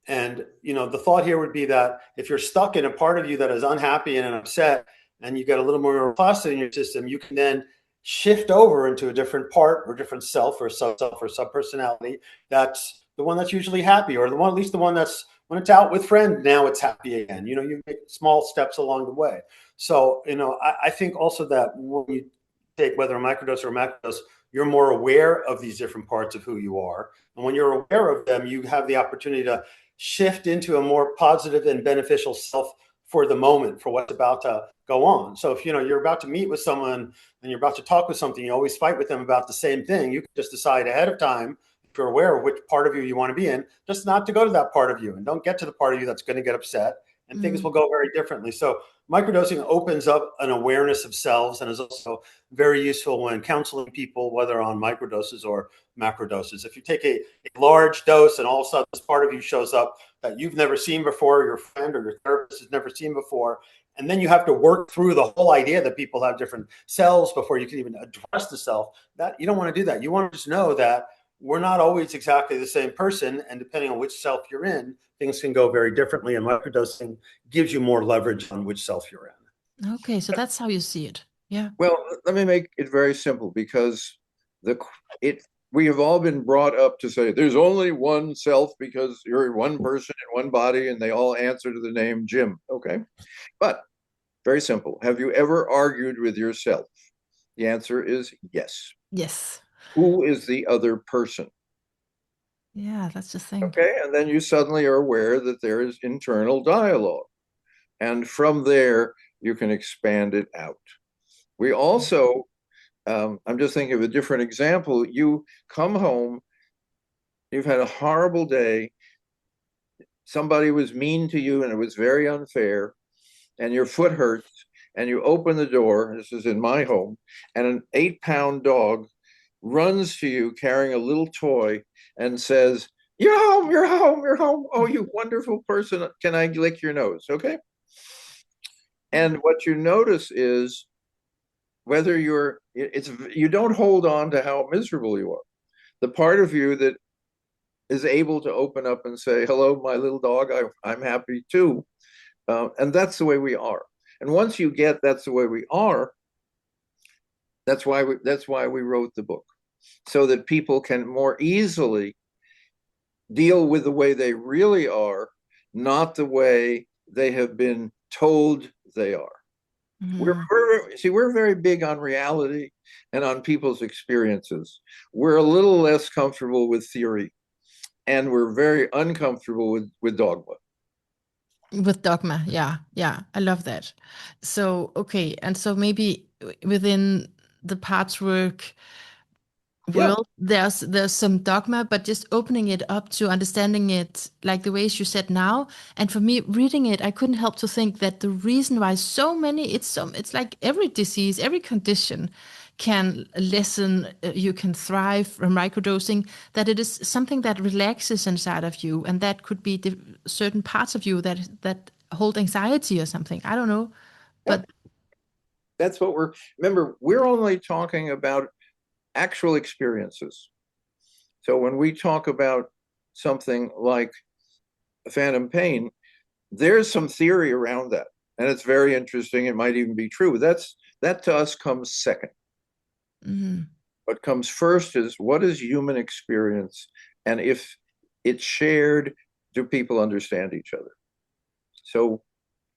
And, the thought here would be that if you're stuck in a part of you that is unhappy and upset, and you get a little more neuroplasticity in your system, you can then shift over into a different part or different self or sub-self or sub-personality that's the one that's usually happy, or the one, at least the one that's, when it's out with friends, now it's happy again. You make small steps along the way. So, I think also that when you take whether a microdose or a macrodose, you're more aware of these different parts of who you are. And when you're aware of them, you have the opportunity to shift into a more positive and beneficial self for the moment, for what's about to go on. So if you're about to meet with someone and you're about to talk with something, you always fight with them about the same thing. You can just decide ahead of time, if you're aware of which part of you want to be in, just not to go to that part of you, and don't get to the part of you that's going to get upset, and things will go very differently. So microdosing opens up an awareness of selves, and is also very useful when counseling people, whether on microdoses or macrodoses. If you take a large dose and all of a sudden this part of you shows up that you've never seen before, your friend or your therapist has never seen before, And then you have to work through the whole idea that people have different selves before you can even address the self. That you don't want to do that. You want to just know that we're not always exactly the same person. And depending on which self you're in, things can go very differently. And microdosing gives you more leverage on which self you're in. Okay, so that's how you see it. Yeah. Well, let me make it very simple, because we have all been brought up to say there's only one self because you're one person in one body and they all answer to the name Jim. Okay. But very simple. Have you ever argued with yourself? The answer is yes. Yes. Who is the other person? Yeah, that's the thing. Okay. And then you suddenly are aware that there is internal dialogue. And from there, you can expand it out. We also, I'm just thinking of a different example. You come home, you've had a horrible day, somebody was mean to you and it was very unfair, and your foot hurts, and you open the door, this is in my home, and an 8-pound dog runs to you carrying a little toy and says, "You're home, you're home, you're home. Oh, you wonderful person. Can I lick your nose?" Okay. And what you notice is whether you don't hold on to how miserable you are. The part of you that is able to open up and say, "Hello, my little dog, I'm happy too." And that's the way we are. And once you get that's the way we are, that's why we wrote the book, so that people can more easily deal with the way they really are, not the way they have been told they are. We're very big on reality and on people's experiences. We're a little less comfortable with theory, and we're very uncomfortable with dogma. With dogma, yeah, yeah, I love that. So, okay, and so maybe within the parts work Yeah. world, there's some dogma, but just opening it up to understanding it like the ways you said now. And for me, reading it, I couldn't help to think that the reason why so many, it's like every disease, every condition can lessen, you can thrive from microdosing, that it is something that relaxes inside of you, and that could be certain parts of you that hold anxiety or something. I don't know, but That's what remember, we're only talking about actual experiences. So when we talk about something like phantom pain, there's some theory around that, and it's very interesting. It might even be true. That to us comes second. What comes first is, what is human experience, and if it's shared, do people understand each other? So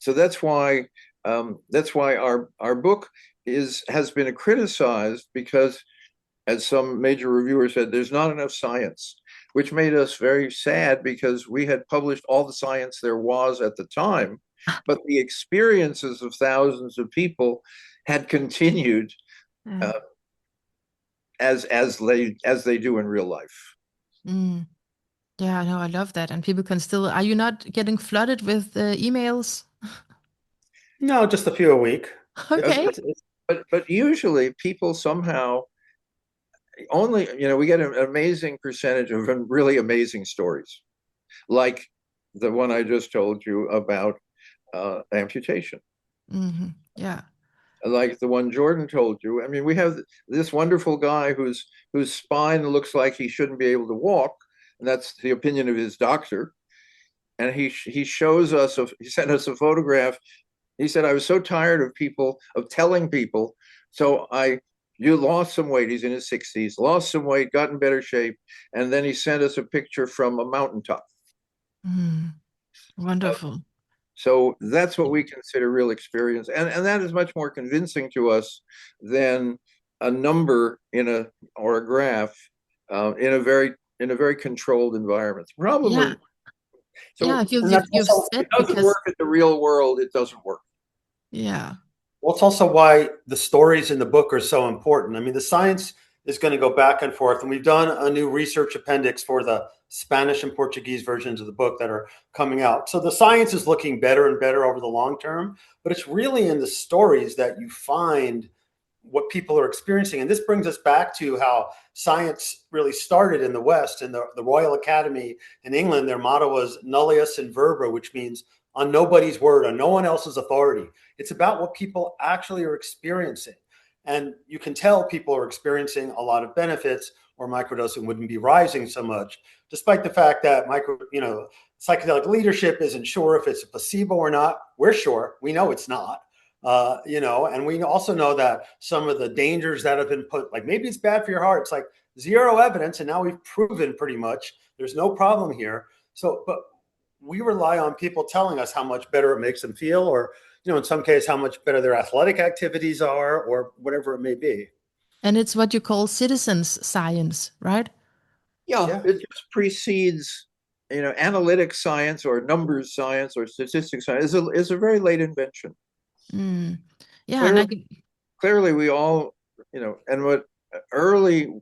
that's why our book has been criticized, because, as some major reviewer said, there's not enough science, which made us very sad, because we had published all the science there was at the time, but the experiences of thousands of people had continued as they do in real life. Yeah, no, I love that. And people can still, are you not getting flooded with emails? No, just a few a week. Okay. But usually people somehow only, we get an amazing percentage of really amazing stories, like the one I just told you about amputation. Yeah. Like the one Jordan told you. I mean, we have this wonderful guy whose spine looks like he shouldn't be able to walk, and that's the opinion of his doctor. And he shows us, he sent us a photograph. He said, "I was so tired of telling people, so you lost some weight." He's in his 60s, lost some weight, got in better shape, and then he sent us a picture from a mountaintop. Wonderful. So that's what we consider real experience, and that is much more convincing to us than a number or a graph in a very controlled environment. Probably. Yeah. So Yeah, you've it said doesn't because work in the real world. It doesn't work. yeah. Well, it's also why the stories in the book are so important. I mean, the science is going to go back and forth, and we've done a new research appendix for the Spanish and Portuguese versions of the book that are coming out. So the science is looking better and better over the long term, but it's really in the stories that you find what people are experiencing. And this brings us back to how science really started in the West. In the Royal Academy in England, their motto was nullius in verba, which means on nobody's word, on no one else's authority. It's about what people actually are experiencing. And you can tell people are experiencing a lot of benefits, or microdosing wouldn't be rising so much, despite the fact that psychedelic leadership isn't sure if it's a placebo or not. We're sure. We know it's not. And we also know that some of the dangers that have been put, like maybe it's bad for your heart. It's like zero evidence. And now we've proven pretty much there's no problem here. So, but we rely on people telling us how much better it makes them feel, or, in some cases, how much better their athletic activities are, or whatever it may be. And it's what you call citizens science, right? Yeah, it just precedes, analytic science or numbers science or statistics science is a very late invention. Mm. Yeah, clearly we all, and what early,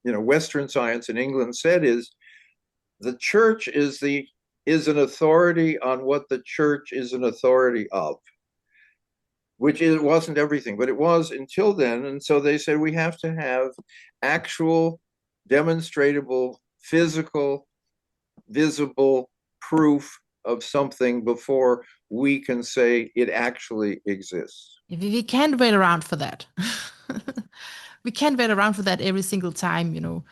Western science in England said is the church is an authority on what the church is an authority of, which it wasn't everything, but it was until then. And so they said we have to have actual, demonstrable, physical, visible proof of something before we can say it actually exists. we can't wait around for that. We can't wait around for that every single time,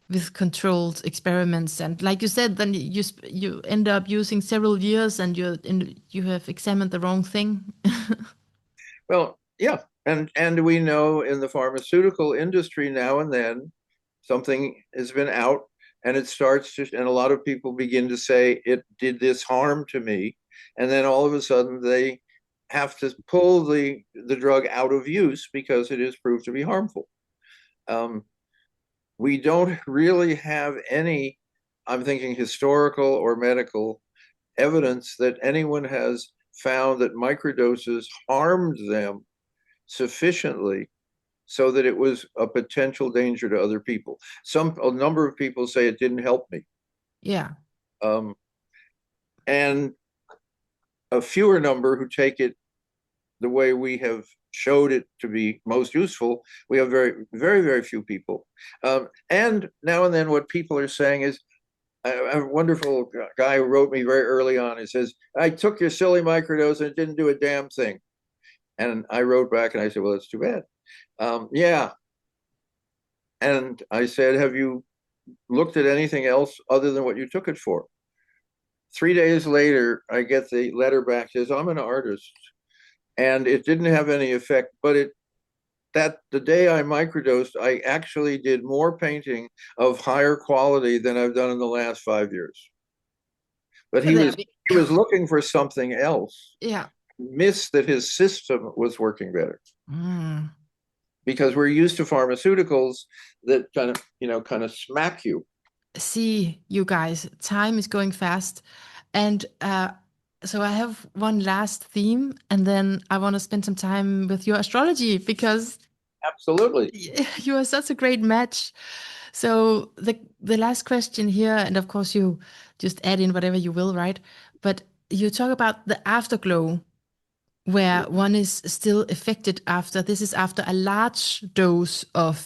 with controlled experiments. And like you said, then you end up using several years, and you have examined the wrong thing. Well, yeah, and we know in the pharmaceutical industry now and then something has been out, and it starts to, and a lot of people begin to say it did this harm to me, and then all of a sudden they have to pull the drug out of use because it is proved to be harmful. We don't really have any, I'm thinking historical or medical evidence that anyone has found that microdoses harmed them sufficiently so that it was a potential danger to other people. A number of people say it didn't help me. Yeah. And a fewer number who take it the way we have showed it to be most useful. We have very, very, very few people. And now and then what people are saying is, a wonderful guy who wrote me very early on, he says, I took your silly microdose and it didn't do a damn thing. And I wrote back and I said, well, that's too bad. Yeah. And I said, have you looked at anything else other than what you took it for? 3 days later, I get the letter back, says, I'm an artist. And it didn't have any effect, but the day I microdosed, I actually did more painting of higher quality than I've done in the last 5 years. But he was looking for something else. Yeah. Missed that his system was working better. Because we're used to pharmaceuticals that kind of smack you. See, you guys, time is going fast. And so I have one last theme, and then I want to spend some time with your astrology, because absolutely you are such a great match. So the last question here, and of course you just add in whatever you will, right? But you talk about the afterglow, where one is still affected after. This is after a large dose of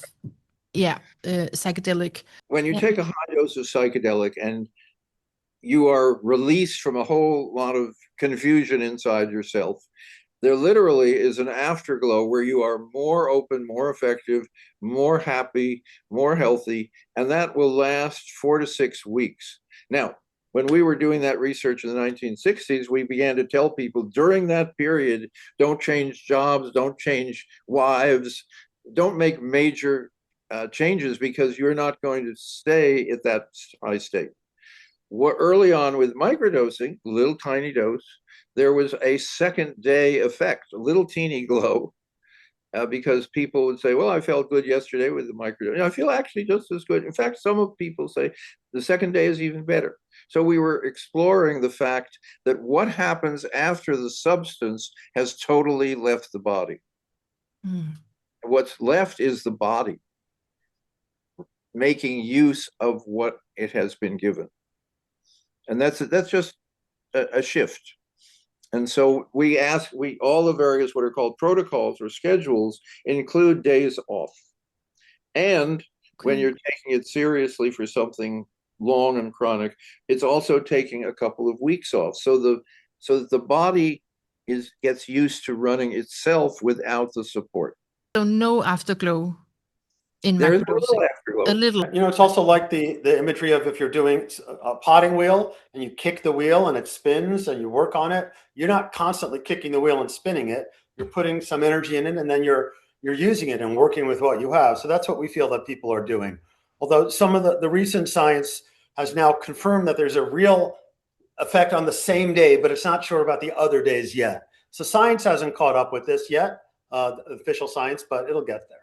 psychedelic. When you take a high dose of psychedelic and you are released from a whole lot of confusion inside yourself, there literally is an afterglow where you are more open, more effective, more happy, more healthy, and that will last 4 to 6 weeks. Now, when we were doing that research in the 1960s, we began to tell people during that period, don't change jobs, don't change wives, don't make major changes, because you're not going to stay at that high state. Early on with microdosing, little tiny dose, there was a second day effect, a little teeny glow, because people would say, well, I felt good yesterday with the microdose. I feel actually just as good. In fact, some of people say the second day is even better. So we were exploring the fact that what happens after the substance has totally left the body. What's left is the body making use of what it has been given. And that's just a shift. And so all the various what are called protocols or schedules include days off. And when you're taking it seriously for something long and chronic, it's also taking a couple of weeks off. So that the body gets used to running itself without the support. So no afterglow in There is a microdosing. little afterglow. A little. You know, it's also like the imagery of if you're doing a potting wheel and you kick the wheel and it spins and you work on it, you're not constantly kicking the wheel and spinning it. You're putting some energy in it, and then you're using it and working with what you have. So that's what we feel that people are doing. Although some of the recent science has now confirmed that there's a real effect on the same day, but it's not sure about the other days yet. So science hasn't caught up with this yet, the official science, but it'll get there.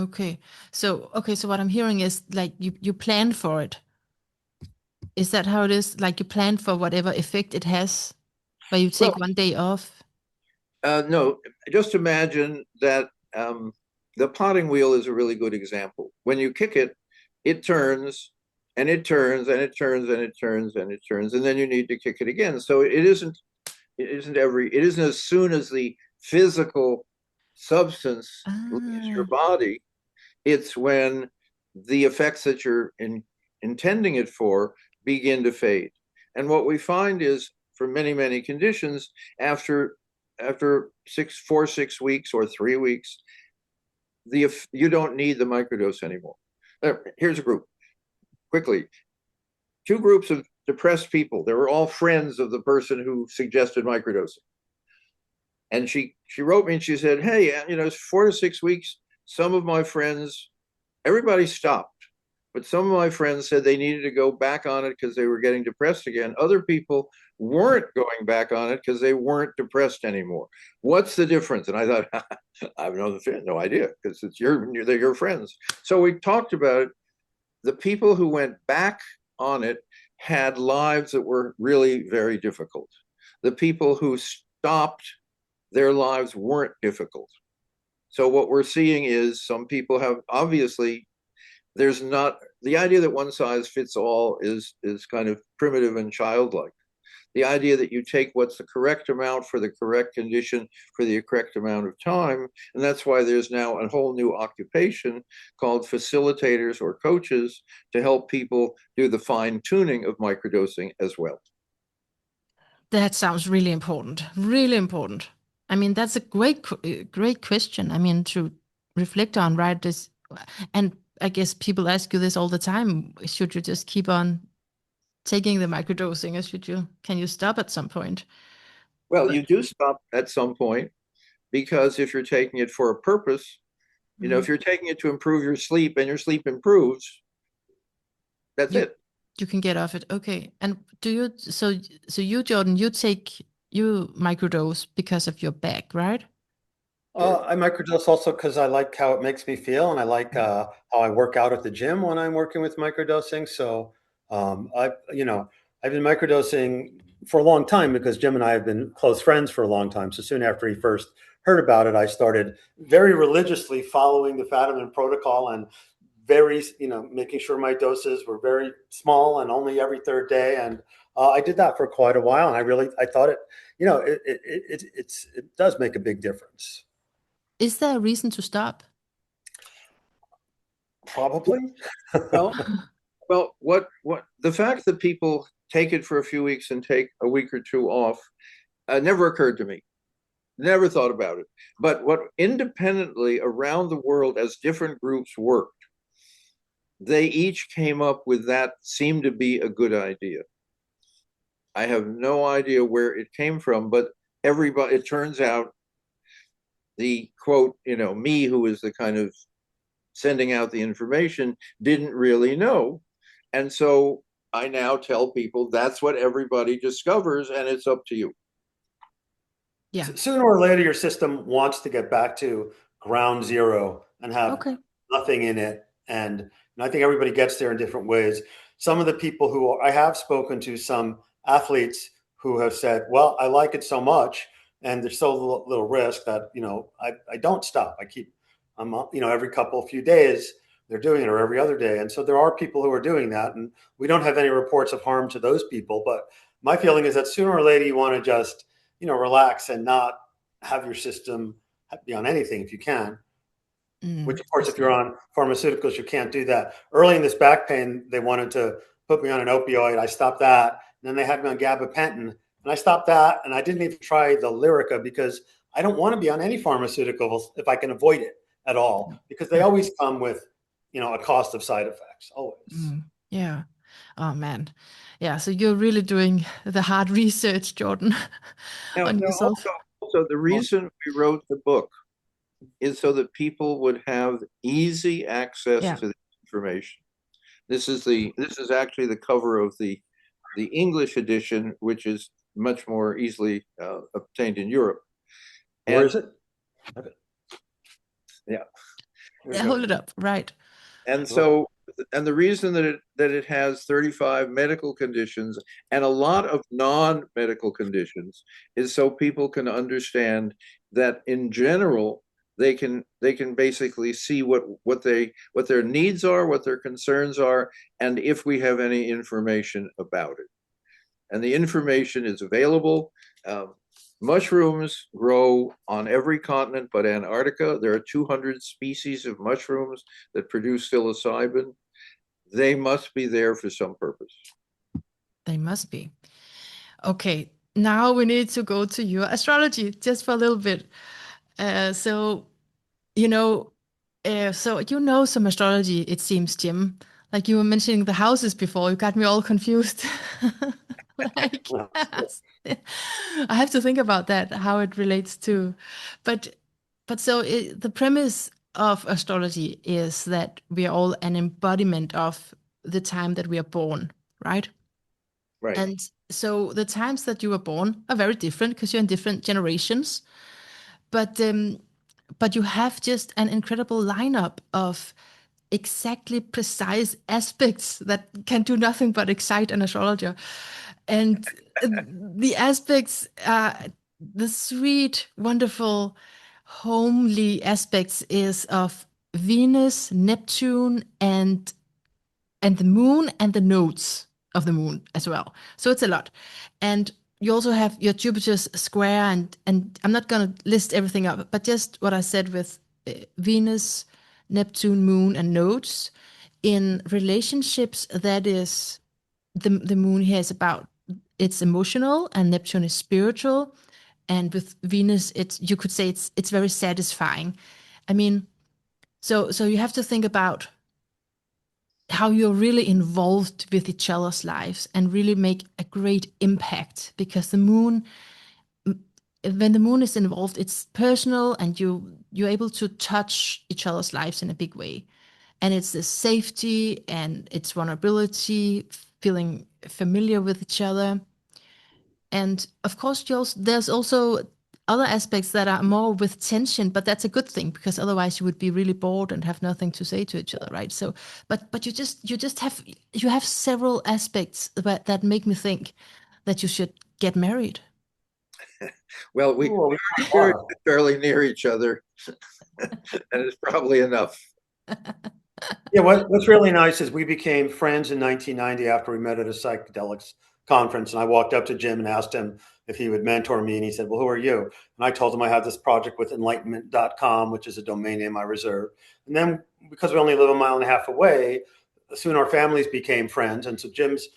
Okay. So what I'm hearing is like you plan for it. Is that how it is? Like you plan for whatever effect it has, where you take one day off? No, just imagine that the potting wheel is a really good example. When you kick it, it turns and it turns and it turns and it turns and it turns, and then you need to kick it again. So it isn't as soon as the physical substance leaves your body, it's when the effects that you're intending it for begin to fade. And what we find is for many, many conditions, after 6 weeks or 3 weeks, you don't need the microdose anymore. Here's a group. Quickly, 2 groups of depressed people. They were all friends of the person who suggested microdosing. And she wrote me and she said, hey, 4 to 6 weeks, some of my friends, everybody stopped. But some of my friends said they needed to go back on it because they were getting depressed again. Other people weren't going back on it because they weren't depressed anymore. What's the difference? And I thought, I have no idea, because they're your friends. So we talked about it. The people who went back on it had lives that were really very difficult. The people who stopped, their lives weren't difficult. So what we're seeing is some people have, obviously, there's not, the idea that one size fits all is kind of primitive and childlike. The idea that you take what's the correct amount for the correct condition for the correct amount of time, and that's why there's now a whole new occupation called facilitators or coaches to help people do the fine tuning of microdosing as well. That sounds really important. Really important. I mean, that's a great question. I mean, to reflect on, right? And I guess people ask you this all the time. Should you just keep on taking the microdosing, or can you stop at some point? Well, you do stop at some point, because if you're taking it for a purpose, if you're taking it to improve your sleep and your sleep improves, that's it. You can get off it. Okay. And so you, Jordan, you microdose because of your back, right? I microdose also because I like how it makes me feel, and I like how I work out at the gym when I'm working with microdosing. So I've been microdosing for a long time because Jim and I have been close friends for a long time. So soon after he first heard about it, I started very religiously following the Fadiman protocol and making sure my doses were very small and only every 3rd day. And I did that for quite a while, and I thought it does make a big difference. Is there a reason to stop? Probably. Well, what the fact that people take it for a few weeks and take a week or 2 off never occurred to me. Never thought about it. But what independently around the world, as different groups worked, they each came up with that seemed to be a good idea. I have no idea where it came from, but it turns out the quote, me, who is the kind of sending out the information, didn't really know. And so I now tell people that's what everybody discovers, and it's up to you. Yeah. Sooner or later, your system wants to get back to ground zero and have nothing in it. And I think everybody gets there in different ways. Some of the people I have spoken to, some athletes who have said, well, I like it so much, and there's so little risk that, I don't stop. I'm every few days they're doing it, or every other day. And so there are people who are doing that, and we don't have any reports of harm to those people. But my feeling is that sooner or later you want to just relax and not have your system be on anything if you can. Which, of course, if you're on pharmaceuticals, you can't do that. Early in this back pain, they wanted to put me on an opioid. I stopped that. And then they had me on gabapentin, and I stopped that. And I didn't even try the Lyrica because I don't want to be on any pharmaceuticals if I can avoid it at all, because they always come with, a cost of side effects, always. Yeah. Oh man. Yeah. So you're really doing the hard research, Jordan, on yourself. Also, the reason we wrote the book is so that people would have easy access to the information. This is actually the cover of the English edition, which is much more easily obtained in Europe. Where is it? Yeah. Yeah, hold it up. Right. And so, and the reason that it has 35 medical conditions and a lot of non-medical conditions is so people can understand that in general they can basically see what their needs are, what their concerns are, and if we have any information about it. And the information is available. Mushrooms grow on every continent but Antarctica. There are 200 species of mushrooms that produce psilocybin. They must be there for some purpose. They must be. Okay, now we need to go to your astrology just for a little bit. So some astrology, it seems, Jim. Like you were mentioning the houses before, you got me all confused. Like, I have to think about that, how it relates to, but the premise of astrology is that we are all an embodiment of the time that we are born, right? Right. And so the times that you were born are very different because you're in different generations, but you have just an incredible lineup of exactly precise aspects that can do nothing but excite an astrologer. And the aspects, the sweet, wonderful, homely aspects is of Venus, Neptune, and the moon and the nodes of the moon as well. So it's a lot. And you also have your Jupiter's square, and I'm not going to list everything up, but just what I said with Venus, Neptune, moon, and nodes in relationships. That is the moon here is about, it's emotional, and Neptune is spiritual, and with Venus, you could say it's very satisfying. I mean, so you have to think about how you're really involved with each other's lives and really make a great impact, because when the moon is involved, it's personal, and you're able to touch each other's lives in a big way. And it's the safety and it's vulnerability, feeling familiar with each other. And of course, there's also other aspects that are more with tension, but that's a good thing, because otherwise you would be really bored and have nothing to say to each other, right? So, but you have several aspects that make me think that you should get married. Well, we're fairly near each other, and it's probably enough. Yeah, what's really nice is we became friends in 1990 after we met at a psychedelics conference, and I walked up to Jim and asked him if he would mentor me, and he said, well, who are you? And I told him I had this project with enlightenment.com, which is a domain name I reserved. And then, because we only live a mile and a half away, soon our families became friends. And so Jim's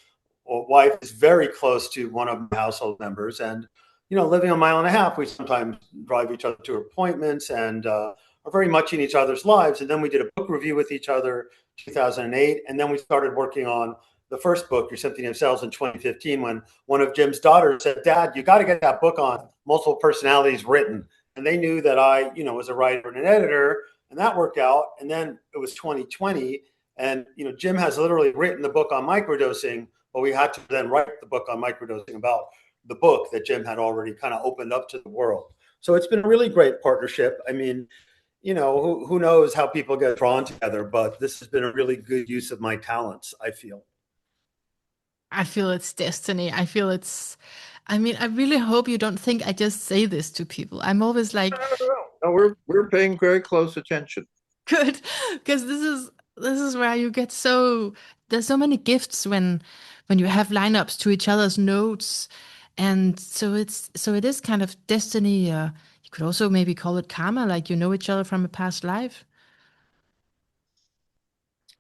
wife is very close to one of my household members, and living a mile and a half, we sometimes drive each other to appointments and are very much in each other's lives. And then we did a book review with each other 2008. And then we started working on the first book, Your Symphony of Selves, in 2015, when one of Jim's daughters said, Dad, you got to get that book on multiple personalities written. And they knew that I, was a writer and an editor, and that worked out. And then it was 2020. And, Jim has literally written the book on microdosing, but we had to then write the book on microdosing about the book that Jim had already kind of opened up to the world. So it's been a really great partnership. I mean, who knows how people get drawn together, but this has been a really good use of my talents, I feel. I feel it's destiny. I really hope you don't think I just say this to people. I'm always like, no, we're paying very close attention. Good, because this is where you get there's so many gifts when you have lineups to each other's notes, And so it is kind of destiny. You could also maybe call it karma, like you know each other from a past life.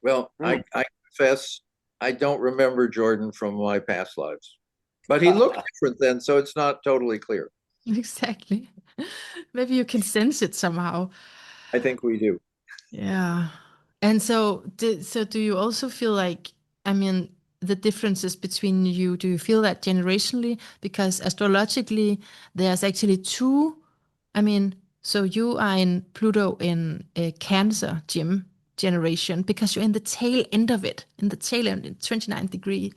Well, Mm. I confess I don't remember Jordan from my past lives, but he looked different then, so it's not totally clear. Exactly. Maybe you can sense it somehow. I think we do. Yeah. And so, do you also feel like, I mean, the differences between you, do you feel that generationally? Because astrologically, there's actually two. I mean, so you are in Pluto in a Cancer, Jim, generation, because you're in the tail end of it, in the tail end, in 29th degree.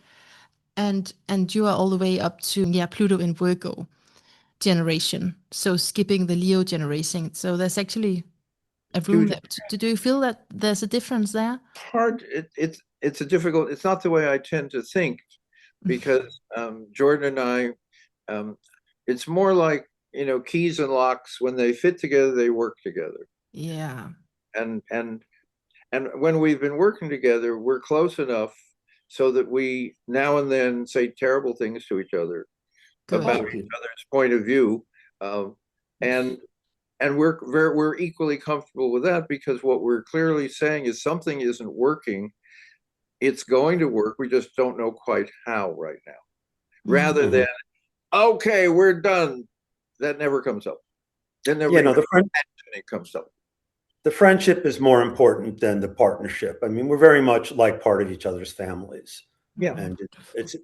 And you are all the way up to, yeah, Pluto in Virgo generation. So skipping the Leo generation. So there's actually a room Huge there. Do you feel that there's a difference there? hard. It's a difficult. It's not the way I tend to think because Jordan and I, it's more like keys and locks. When they fit together, they work together. Yeah. And when we've been working together, we're close enough so that we now and then say terrible things to each other Good. about each other's point of view, um, and we're equally comfortable with that because what we're clearly saying is something isn't working. It's going to work. We just don't know quite how right now. Rather than okay, we're done. That never comes up. That never You know, even it comes up. the friendship is more important than the partnership. I mean, we're very much like part of each other's families. Yeah. And it's,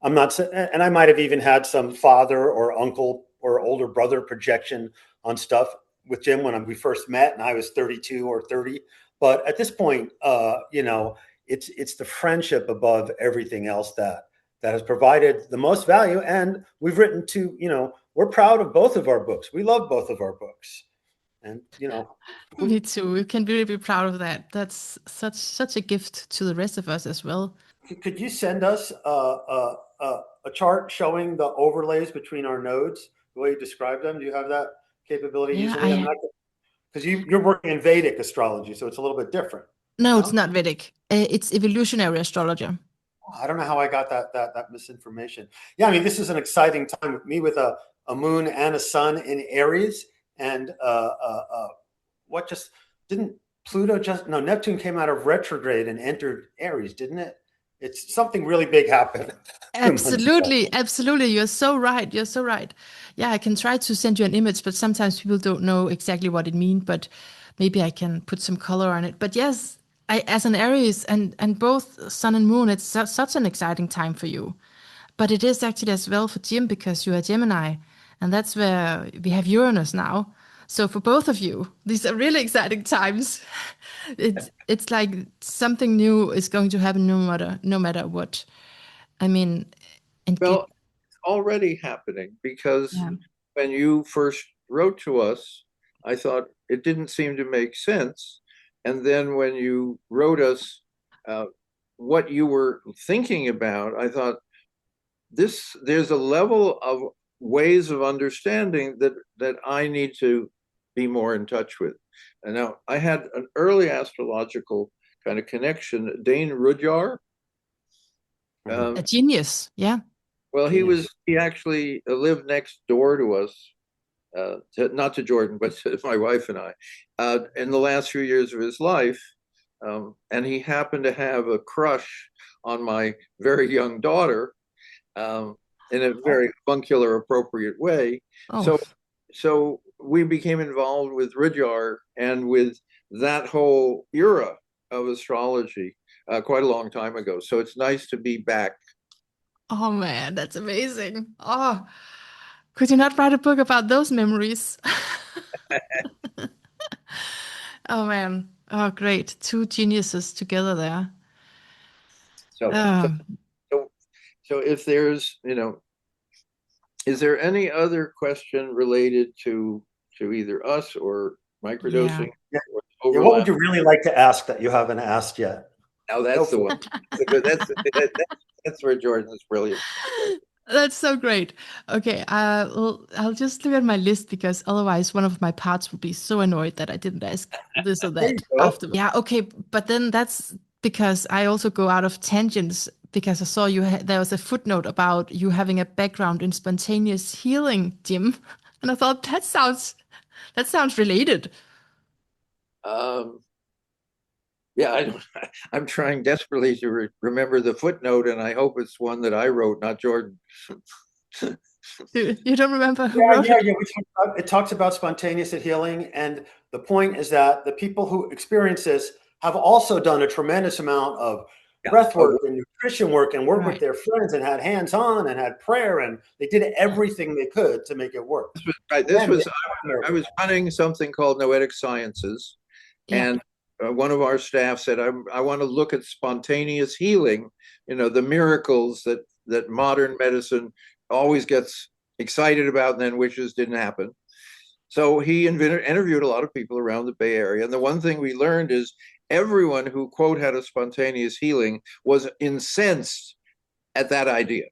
I'm not, and I might have even had some father or uncle or older brother projection on stuff with Jim when we first met and I was 32 or 30. But at this point, it's the friendship above everything else that has provided the most value. And we've written we're proud of both of our books. We love both of our books. And, Me too. We can really be proud of that. That's such a gift to the rest of us as well. could you send us a chart showing the overlays between our nodes, the way you described them? Do you have that capability Yeah, easily? Because you're working in Vedic astrology, so it's a little bit different. no, it's No? not Vedic. It's evolutionary astrology. I don't know how I got that misinformation. Yeah, I mean, this is an exciting time with me with a moon and a sun in Aries. And what just didn't Pluto no, Neptune came out of retrograde and entered Aries, didn't it? It's something really big happened. Absolutely, absolutely. You're so right. You're so right. Yeah, I can try to send you an image, but sometimes people don't know exactly what it means. But maybe I can put some color on it. But yes, as an Aries and both Sun and Moon, it's such an exciting time for you. But it is actually as well for Jim because you are Gemini, and that's where we have Uranus now. So for both of you, these are really exciting times. It's like something new is going to happen no matter what. I mean, and Well, it's already happening because yeah, when you first wrote to us, I thought it didn't seem to make sense. And then when you wrote us uh, what you were thinking about, I thought there's a level of ways of understanding that I need to be more in touch with. And now I had an early astrological kind of connection, Dane Rudhyar. a Um, genius. Yeah. well, Genius. he actually lived next door to us, not to Jordan, but to my wife and I, in the last few years of his life. And he happened to have a crush on my very young daughter, um, in a very avuncular, appropriate way. Oh, So we became involved with Rudyard and with that whole era of astrology quite a long time ago. So it's nice to be back. oh man, that's amazing. Oh, could you not write a book about those memories? Oh man. Oh, great. Two geniuses together there. So so Oh, so so if there's is there any other question related to either us or yeah. microdosing Yeah. or Yeah. What would overlap? you really like to ask that you haven't asked yet? Now Go that's the for one. it. That's where Jordan is brilliant. That's so great. Okay, I'll just look at my list because otherwise one of my parts will be so annoyed that I didn't ask this or There you that go. after. Yeah, okay, but then that's because I also go out of tangents because I saw there was a footnote about you having a background in spontaneous healing, Jim, and I thought that sounds related. Um, yeah, I don't, I'm trying desperately to remember the footnote, and I hope it's one that I wrote, not Jordan. You don't remember who Yeah, wrote yeah, it? yeah. It talks about spontaneous healing, and the point is that the people who experience this have also done a tremendous amount of Yeah. breath work and nutrition work and work with Right. their friends and had hands-on and had prayer, and they did everything they could to make it work. This was, right. And they I was running something called Noetic Sciences, Yeah. and one of our staff said, I want to look at spontaneous healing, the miracles that modern medicine always gets excited about and then wishes didn't happen. So he interviewed a lot of people around the Bay Area. And the one thing we learned is everyone who, quote, had a spontaneous healing was incensed at that idea.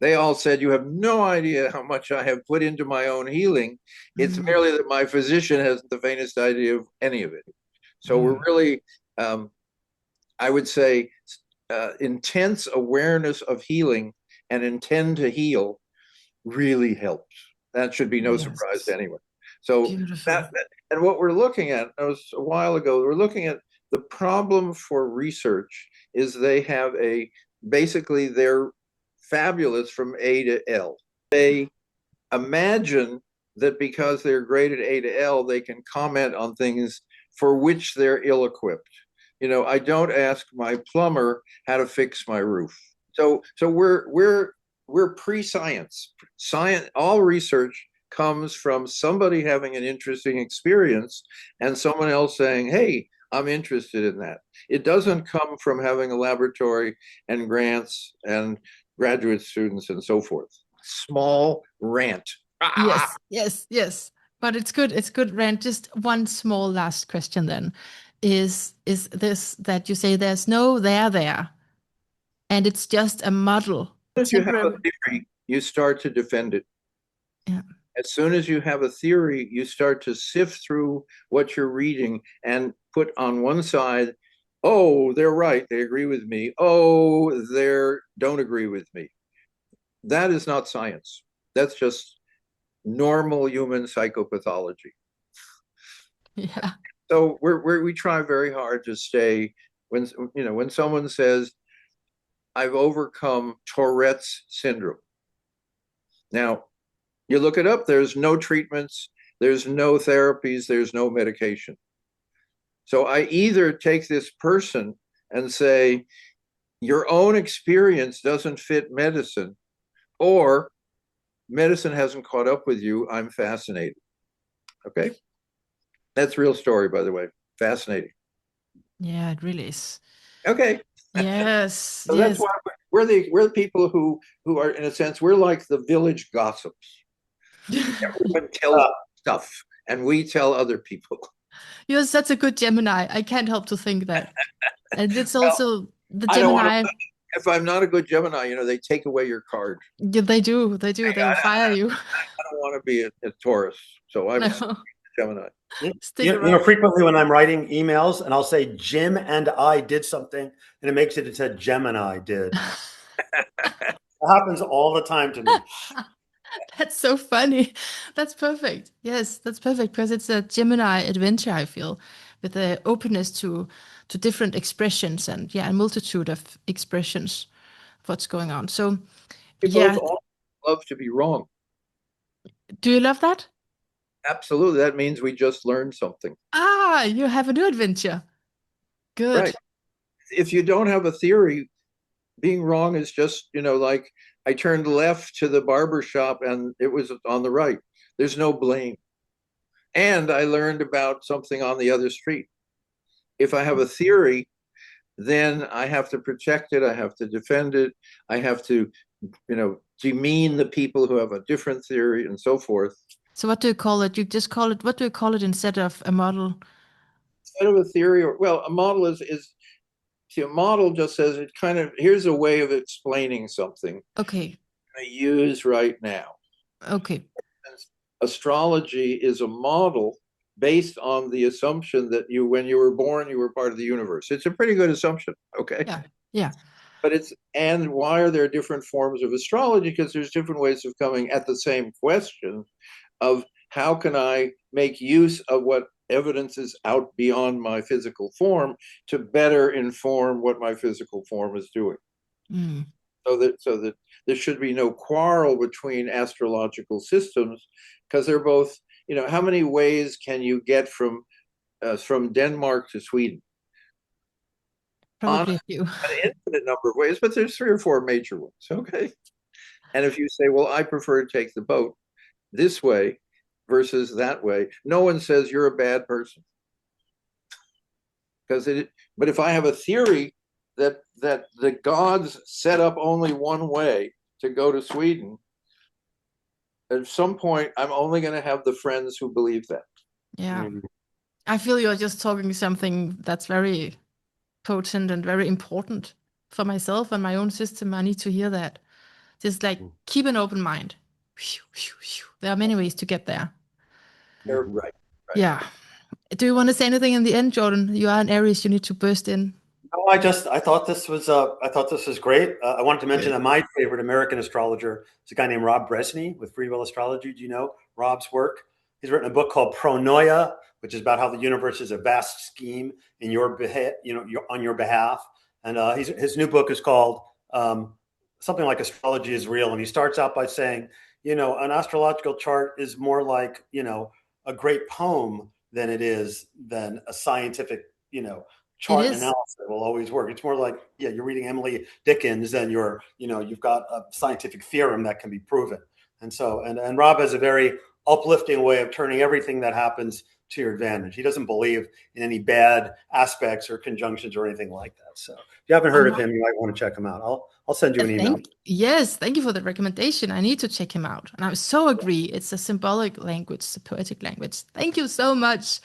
They all said, you have no idea how much I have put into my own healing. It's merely that my physician hasn't the faintest idea of any of it. So we're really, I would say, intense awareness of healing and intend to heal really helps. That should be no surprise to anyone. So Beautiful. and what we're looking at, it was a while ago, we're looking at the problem for research is they have basically they're fabulous from A to L. They imagine that because they're graded A to L, they can comment on things for which they're ill-equipped. I don't ask my plumber how to fix my roof. So we're pre-science. Science, all research comes from somebody having an interesting experience and someone else saying, hey, I'm interested in that. It doesn't come from having a laboratory and grants and graduate students and so forth. Small rant. Yes. But it's good. It's good, Rand. Just one small last question then. Is this that you say there's no there, and it's just a model, a As you have a temporary. theory, you start to defend it. Yeah. As soon as you have a theory, you start to sift through what you're reading and put on one side, oh, they're right, they agree with me. Oh, they don't agree with me. That is not science. That's just normal human psychopathology. Yeah. So we try very hard to stay when someone says, I've overcome Tourette's syndrome. Now, you look it up, there's no treatments, there's no therapies, there's no medication. So I either take this person and say, your own experience doesn't fit medicine, or medicine hasn't caught up with you. I'm fascinated. Okay. That's a real story, by the way. Fascinating. Yeah, it really is. Okay. Yes, So that's yes. why we're the people who are, in a sense, we're like the village gossips. Everyone tells stuff, and we tell other people. You're such a good Gemini. I can't help to think that. And it's Well, also the I don't want Gemini. to. If I'm not a good Gemini, they take away your card. Yeah, they do. They do. They'll fire you. I don't want to be a Taurus, so I'm a No. Gemini. Stick around. Frequently when I'm writing emails and I'll say Jim and I did something and it makes it said Gemini did. It happens all the time to me. That's so funny. That's perfect. Yes, that's perfect because it's a Gemini adventure, I feel, with the openness to different expressions and a multitude of expressions of what's going on. So We yeah, both all love to be wrong. do you love that? Absolutely. That means we just learned something. Ah, you have a new adventure. Good. Right. If you don't have a theory, being wrong is just, like I turned left to the barber shop and it was on the right. There's no blame. And I learned about something on the other street. If I have a theory, then I have to protect it. I have to defend it. I have to, demean the people who have a different theory and so forth. So what do you call it? You just call it, what do you call it instead of a model? Instead of a theory, a model is see, a model just says it kind of, here's a way of explaining something Okay. I use right now. Okay. Astrology is a model based on the assumption that when you were born, you were part of the universe. It's a pretty good assumption. Okay. Yeah. Yeah. and why are there different forms of astrology? Because there's different ways of coming at the same question of how can I make use of what evidence is out beyond my physical form to better inform what my physical form is doing. Mm. So that there should be no quarrel between astrological systems, because they're both, how many ways can you get from Denmark to Sweden? Probably a few. An infinite number of ways, but there's 3 or 4 major ones. Okay. And if you say, well, I prefer to take the boat this way versus that way, no one says you're a bad person. But if I have a theory that the gods set up only one way to go to Sweden, at some point I'm only going to have the friends who believe that. Yeah. I feel you're just talking something that's very potent and very important for myself and my own system. I need to hear that. Just like keep an open mind. There are many ways to get there. Right. Yeah. Do you want to say anything in the end, Jordan? You are an Aries. You need to burst in. No, I thought this was great. I wanted to mention that my favorite American astrologer is a guy named Rob Bresney with Free Will Astrology. Do you know Rob's work? He's written a book called Pronoia, which is about how the universe is a vast scheme in your on your behalf. And his new book is called something like Astrology is Real. And he starts out by saying, an astrological chart is more like, a great poem than a scientific, chart and analysis will always work. It's more like, you're reading Emily Dickens and you've got a scientific theorem that can be proven. And so, and Rob has a very uplifting way of turning everything that happens to your advantage. He doesn't believe in any bad aspects or conjunctions or anything like that. So if you haven't heard of him, you might want to check him out. I'll send you an email. Yes, thank you for the recommendation. I need to check him out. And I so agree. It's a symbolic language, a poetic language. Thank you so much,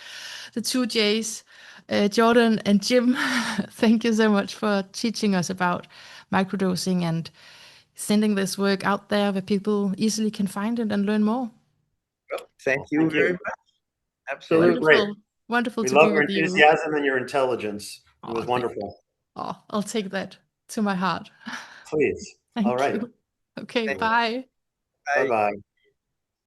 the 2 J's, Jordan and Jim. Thank you so much for teaching us about microdosing and sending this work out there where people easily can find it and learn more. Well, thank you very much. Absolutely. Wonderful. Wonderful We to love be your with you. enthusiasm and your intelligence. It was wonderful. I'll take that to my heart. Please. Thank All right. you. Okay, bye. Bye. Bye-bye.